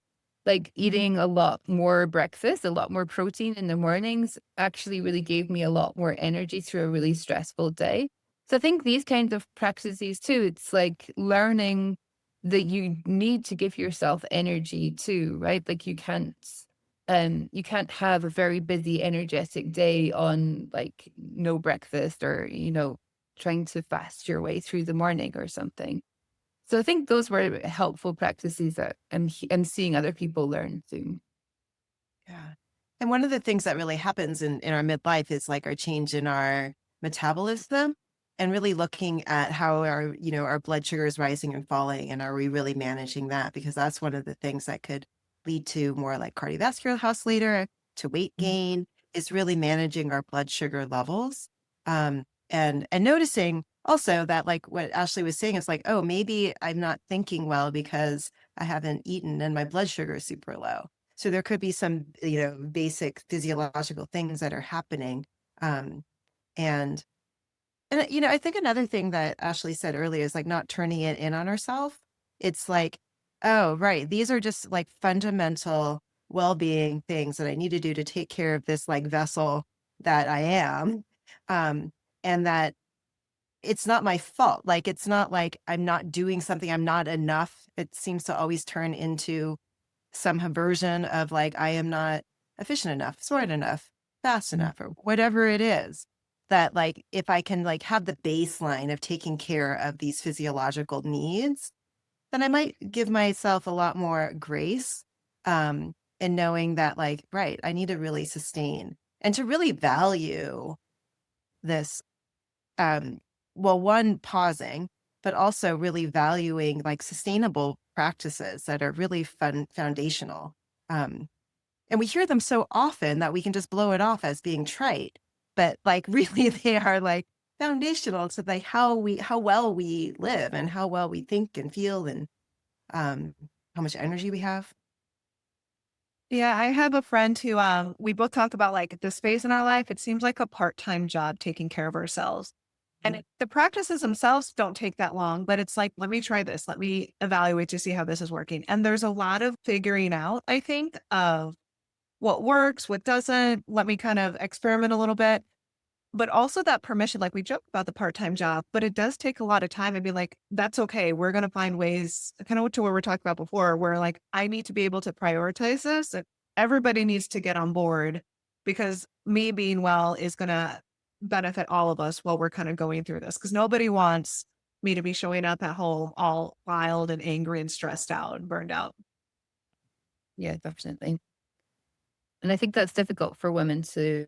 like eating a lot more breakfast, a lot more protein in the mornings actually really gave me a lot more energy through a really stressful day. So I think these kinds of practices too, it's like learning that you need to give yourself energy too, right? Like you can't have a very busy, energetic day on like no breakfast or, trying to fast your way through the morning or something. So I think those were helpful practices that I'm seeing other people learn too. Yeah. And one of the things that really happens in our midlife is like our change in our metabolism and really looking at how our blood sugar is rising and falling. And are we really managing that? Because that's one of the things that could lead to more like cardiovascular health later, to weight gain, is really managing our blood sugar levels. And noticing also that like what Ashley was saying is like, oh, maybe I'm not thinking well because I haven't eaten and my blood sugar is super low. So there could be some, basic physiological things that are happening. Um, and, I think another thing that Ashley said earlier is like not turning it in on herself. It's like, oh, right. These are just like fundamental well-being things that I need to do to take care of this like vessel that I am. Um, and that it's not my fault. Like, it's not like I'm not doing something, I'm not enough. It seems to always turn into some version of like, I am not efficient enough, smart enough, fast enough, or whatever it is. That like, if I can like have the baseline of taking care of these physiological needs, then I might give myself a lot more grace. And knowing that like, right, I need to really sustain and to really value this um, well, one, pausing, but also really valuing like sustainable practices that are really fun, foundational. Um, and we hear them so often that we can just blow it off as being trite, but like really they are like foundational to like how well we live and how well we think and feel and um, how much energy we have. Yeah, I have a friend who we both talk about like this phase in our life. It seems like a part-time job taking care of ourselves. And the practices themselves don't take that long, but it's like, let me try this. Let me evaluate to see how this is working. And there's a lot of figuring out, I think, of what works, what doesn't. Let me kind of experiment a little bit. But also that permission, like we joke about the part-time job, but it does take a lot of time and be like, that's okay. We're going to find ways kind of to what we're talking about before, where like, I need to be able to prioritize this and everybody needs to get on board because me being well is going to benefit all of us while we're kind of going through this. Cause nobody wants me to be showing up at home all wild and angry and stressed out and burned out. Yeah, definitely. And I think that's difficult for women to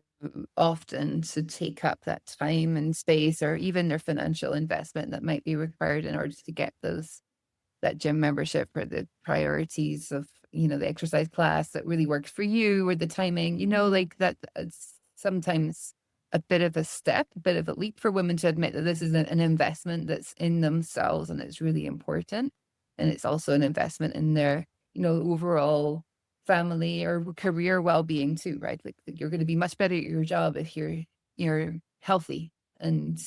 often to take up that time and space or even their financial investment that might be required in order to get that gym membership or the priorities of, the exercise class that really works for you or the timing, like that it's sometimes a bit of a step, a bit of a leap for women to admit that this is an investment that's in themselves and it's really important. And it's also an investment in their, overall family or career well-being too, right? Like you're going to be much better at your job if you're healthy and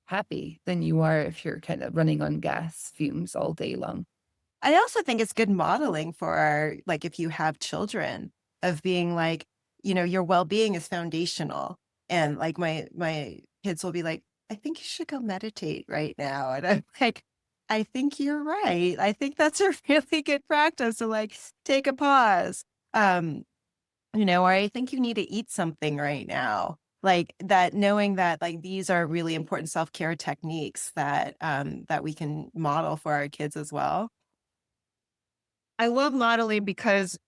happy than you are if you're kind of running on gas fumes all day long. I also think it's good modeling for our, like, if you have children of being like, your well-being is foundational. And like my kids will be like, I think you should go meditate right now. And I'm like, I think you're right. I think that's a really good practice to like take a pause. Um, or I think you need to eat something right now. Like that, knowing that like these are really important self-care techniques that we can model for our kids as well. I love modeling because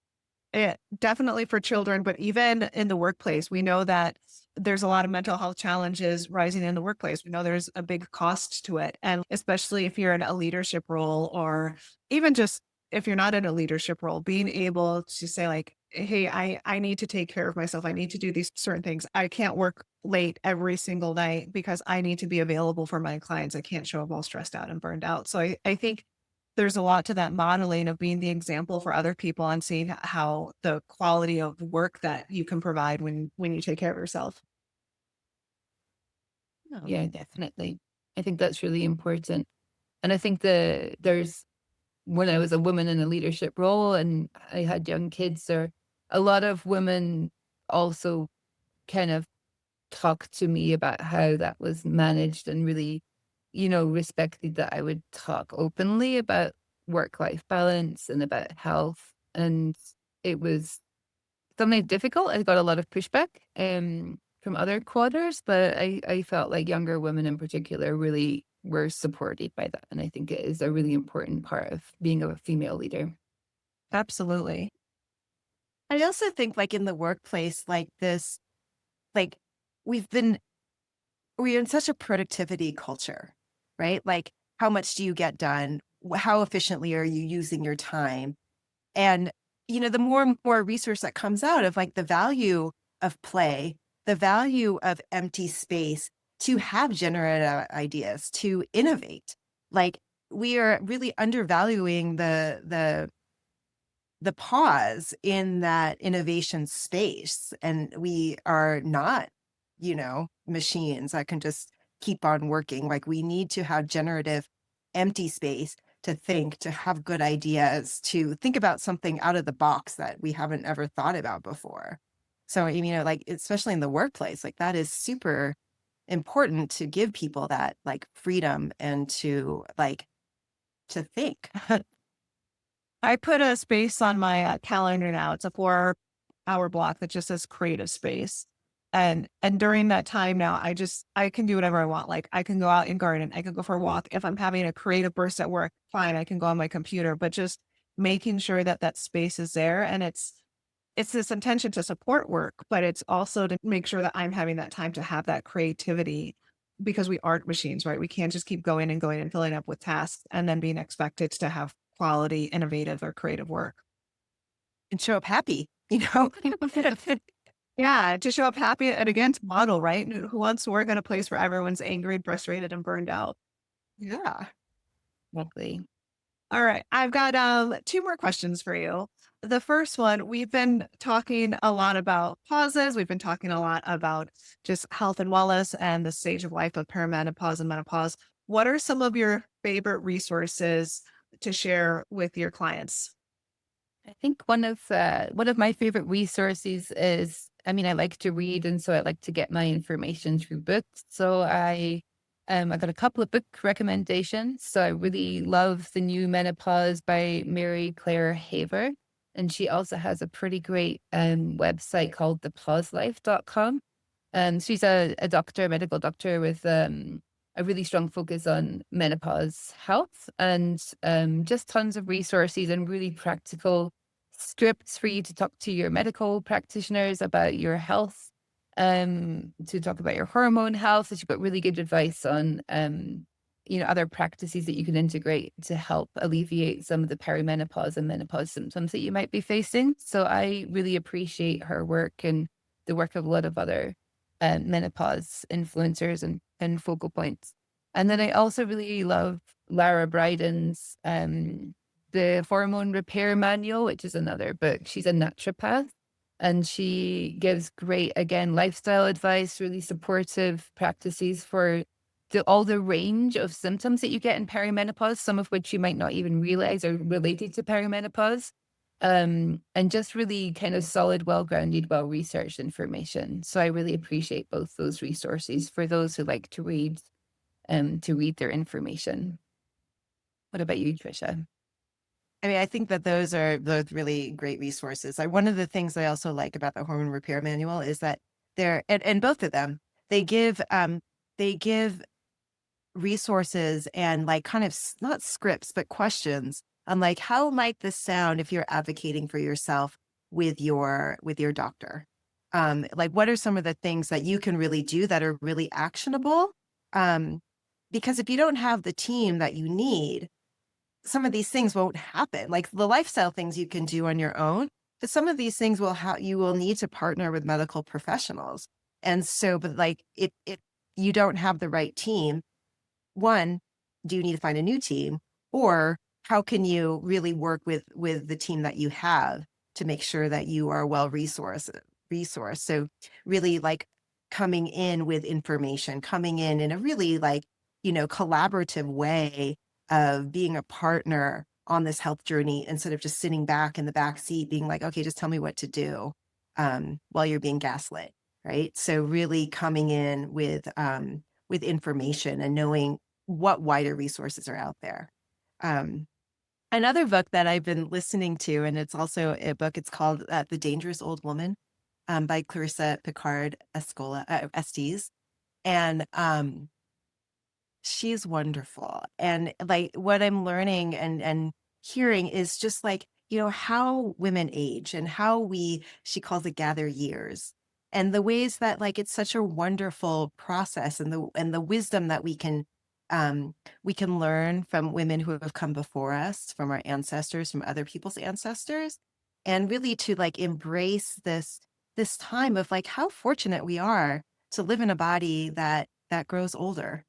Definitely for children, but even in the workplace, we know that there's a lot of mental health challenges rising in the workplace. We know there's a big cost to it. And especially if you're in a leadership role, or even just if you're not in a leadership role, being able to say like, hey, I need to take care of myself. I need to do these certain things. I can't work late every single night because I need to be available for my clients. I can't show up all stressed out and burned out. So I think there's a lot to that modeling of being the example for other people and seeing how the quality of work that you can provide when you take care of yourself. Yeah, definitely. I think that's really important. And I think there's when I was a woman in a leadership role and I had young kids, or a lot of women also kind of talked to me about how that was managed, and really, respected that I would talk openly about work-life balance and about health. And it was something difficult. I got a lot of pushback from other quarters, but I felt like younger women in particular really were supported by that. And I think it is a really important part of being a female leader. Absolutely. I also think like in the workplace, like this, like we've been, we're in such a productivity culture, right? Like how much do you get done? How efficiently are you using your time? And, the more and more research that comes out of like the value of play, the value of empty space to have generative ideas, to innovate. Like we are really undervaluing the pause in that innovation space. And we are not, machines that can just keep on working. Like we need to have generative empty space to think, to have good ideas, to think about something out of the box that we haven't ever thought about before. So, like, especially in the workplace, like that is super important to give people that like freedom and to like to think. I put a space on my calendar now. It's a 4-hour block that just says creative space. And during that time now, I can do whatever I want. Like I can go out and garden. I can go for a walk. If I'm having a creative burst at work, fine, I can go on my computer. But just making sure that that space is there, and it's this intention to support work, but it's also to make sure that I'm having that time to have that creativity, because we aren't machines, right? We can't just keep going and filling up with tasks and then being expected to have quality, innovative, or creative work. And show up happy. Yeah, to show up happy and again to model, right? Who wants to work in a place where everyone's angry, frustrated, and burned out? Yeah. Exactly. All right. I've got two more questions for you. The first one, we've been talking a lot about pauses. We've been talking a lot about just health and wellness and the stage of life of perimenopause and menopause. What are some of your favorite resources to share with your clients? I think one of my favorite resources is, I mean, I like to read, and so I like to get my information through books. So I got a couple of book recommendations. So I really love The New Menopause by Mary Claire Haver, and she also has a pretty great website called thepauselife.com. She's a doctor, a medical doctor with a really strong focus on menopause health, and just tons of resources and really practical scripts for you to talk to your medical practitioners about your health, to talk about your hormone health. So she's got really good advice on, other practices that you can integrate to help alleviate some of the perimenopause and menopause symptoms that you might be facing. So I really appreciate her work and the work of a lot of other menopause influencers and focal points. And then I also really love Lara Bryden's The Hormone Repair Manual, which is another book. She's a naturopath, and she gives great, again, lifestyle advice, really supportive practices for all the range of symptoms that you get in perimenopause, some of which you might not even realize are related to perimenopause. And just really kind of solid, well-grounded, well-researched information. So I really appreciate both those resources for those who like to read their information. What about you, Tricia? I mean, I think that those are both really great resources. One of the things I also like about the Hormone Repair Manual is that and both of them, they give resources and like kind of not scripts, but questions on like, how might this sound if you're advocating for yourself? with your doctor. Like, what are some of the things that you can really do that are really actionable? Because if you don't have the team that you need, some of these things won't happen. Like the lifestyle things you can do on your own, but some of these things you will need to partner with medical professionals. And so, but like if you don't have the right team, one, do you need to find a new team, or how can you really work with the team that you have to make sure that you are well resourced? So really like coming in with information, coming in a really like, collaborative way of being a partner on this health journey instead of just sitting back in the back seat being like, okay, just tell me what to do, while you're being gaslit. Right. So really coming in with information and knowing what wider resources are out there. Um, Another book that I've been listening to, and it's also a book, it's called The Dangerous Old Woman, by Clarissa Picard Estes. And she's wonderful. And like what I'm learning and hearing is just like, how women age and how she calls it gather years. And the ways that like it's such a wonderful process and the wisdom that we can learn from women who have come before us, from our ancestors, from other people's ancestors, and really to like embrace this time of like how fortunate we are to live in a body that grows older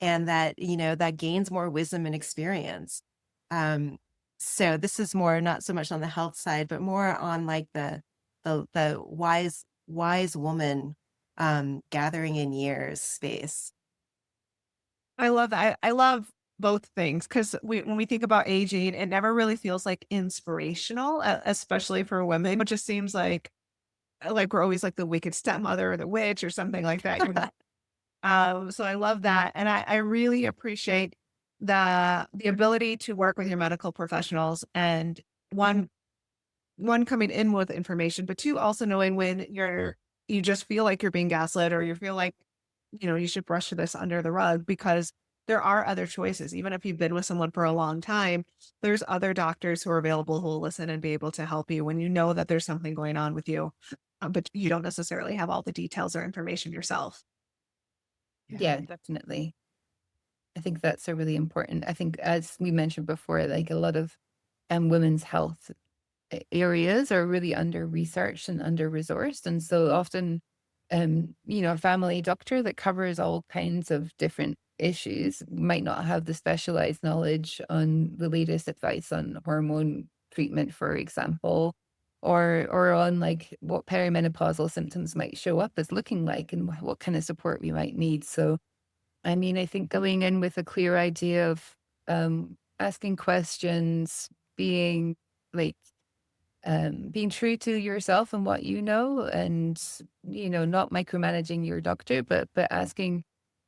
and that, that gains more wisdom and experience. Um, so this is more not so much on the health side, but more on like the wise woman gathering in years space. I love that. I love both things because when we think about aging, it never really feels like inspirational, especially for women. It just seems like we're always like the wicked stepmother or the witch or something like that. So I love that, and I really appreciate the ability to work with your medical professionals and one one coming in with information, but two also knowing when you just feel like you're being gaslit or you feel like you should brush this under the rug because there are other choices. Even if you've been with someone for a long time, there's other doctors who are available who will listen and be able to help you when you know that there's something going on with you, but you don't necessarily have all the details or information yourself. Yeah, definitely. I think that's a really important. I think, as we mentioned before, like a lot of women's health areas are really under researched and under resourced. And so often, a family doctor that covers all kinds of different issues might not have the specialized knowledge on the latest advice on hormone treatment, for example, or on like what perimenopausal symptoms might show up as looking like and what kind of support we might need. So I mean, I think going in with a clear idea of asking questions, being like being true to yourself and what you know, and not micromanaging your doctor, but asking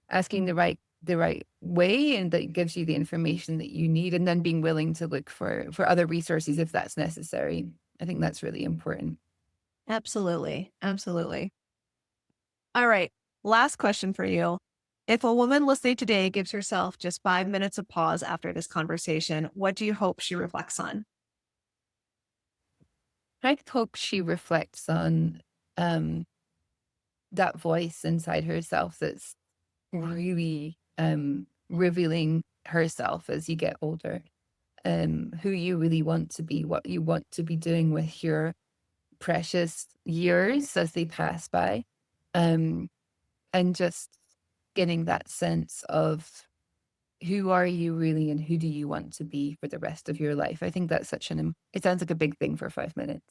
the right way, and that gives you the information that you need, and then being willing to look for other resources if that's necessary. I think that's really important. Absolutely. Absolutely. All right. Last question for you. If a woman listening today gives herself just 5 minutes of pause after this conversation, what do you hope she reflects on? I hope she reflects on um, that voice inside herself that's really revealing herself as you get older, who you really want to be, what you want to be doing with your precious years as they pass by, um, and just getting that sense of who are you really and who do you want to be for the rest of your life. I think that's it sounds like a big thing for 5 minutes,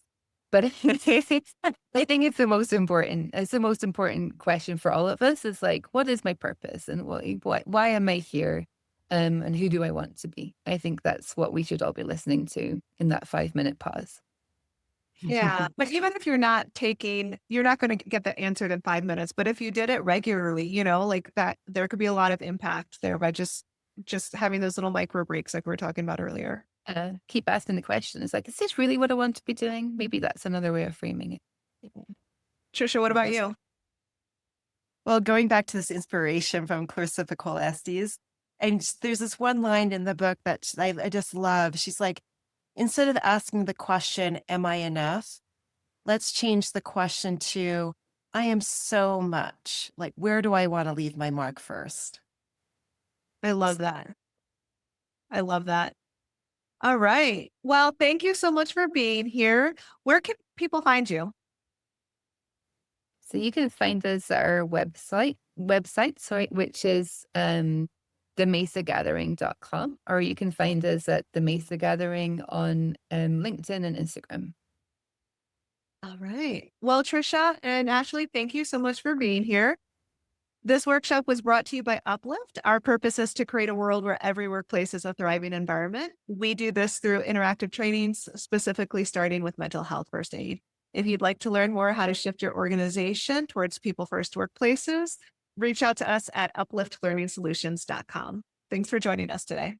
but I think it's the most important. It's the most important question for all of us. Is like, what is my purpose, and why am I here, and who do I want to be? I think that's what we should all be listening to in that 5 minute pause. Yeah. But even if you're not going to get that answered in 5 minutes, but if you did it regularly, like that, there could be a lot of impact there by just having those little micro breaks like we were talking about earlier. Keep asking the question. It's like, is this really what I want to be doing? Maybe that's another way of framing it. Trisha, what about you? Well, going back to this inspiration from Clarissa Picard Estes, and there's this one line in the book that I just love. She's like, instead of asking the question, am I enough? let's change the question to, I am so much. Like, where do I want to leave my mark first? I love that. I love that. All right. Well, thank you so much for being here. Where can people find you? So you can find us at our website, sorry, which is themesagathering.com, or you can find us at the Mesa Gathering on LinkedIn and Instagram. All right. Well, Tricia and Ashley, thank you so much for being here. This workshop was brought to you by Uplift. Our purpose is to create a world where every workplace is a thriving environment. We do this through interactive trainings, specifically starting with mental health first aid. If you'd like to learn more how to shift your organization towards people first workplaces, reach out to us at upliftlearningsolutions.com. Thanks for joining us today.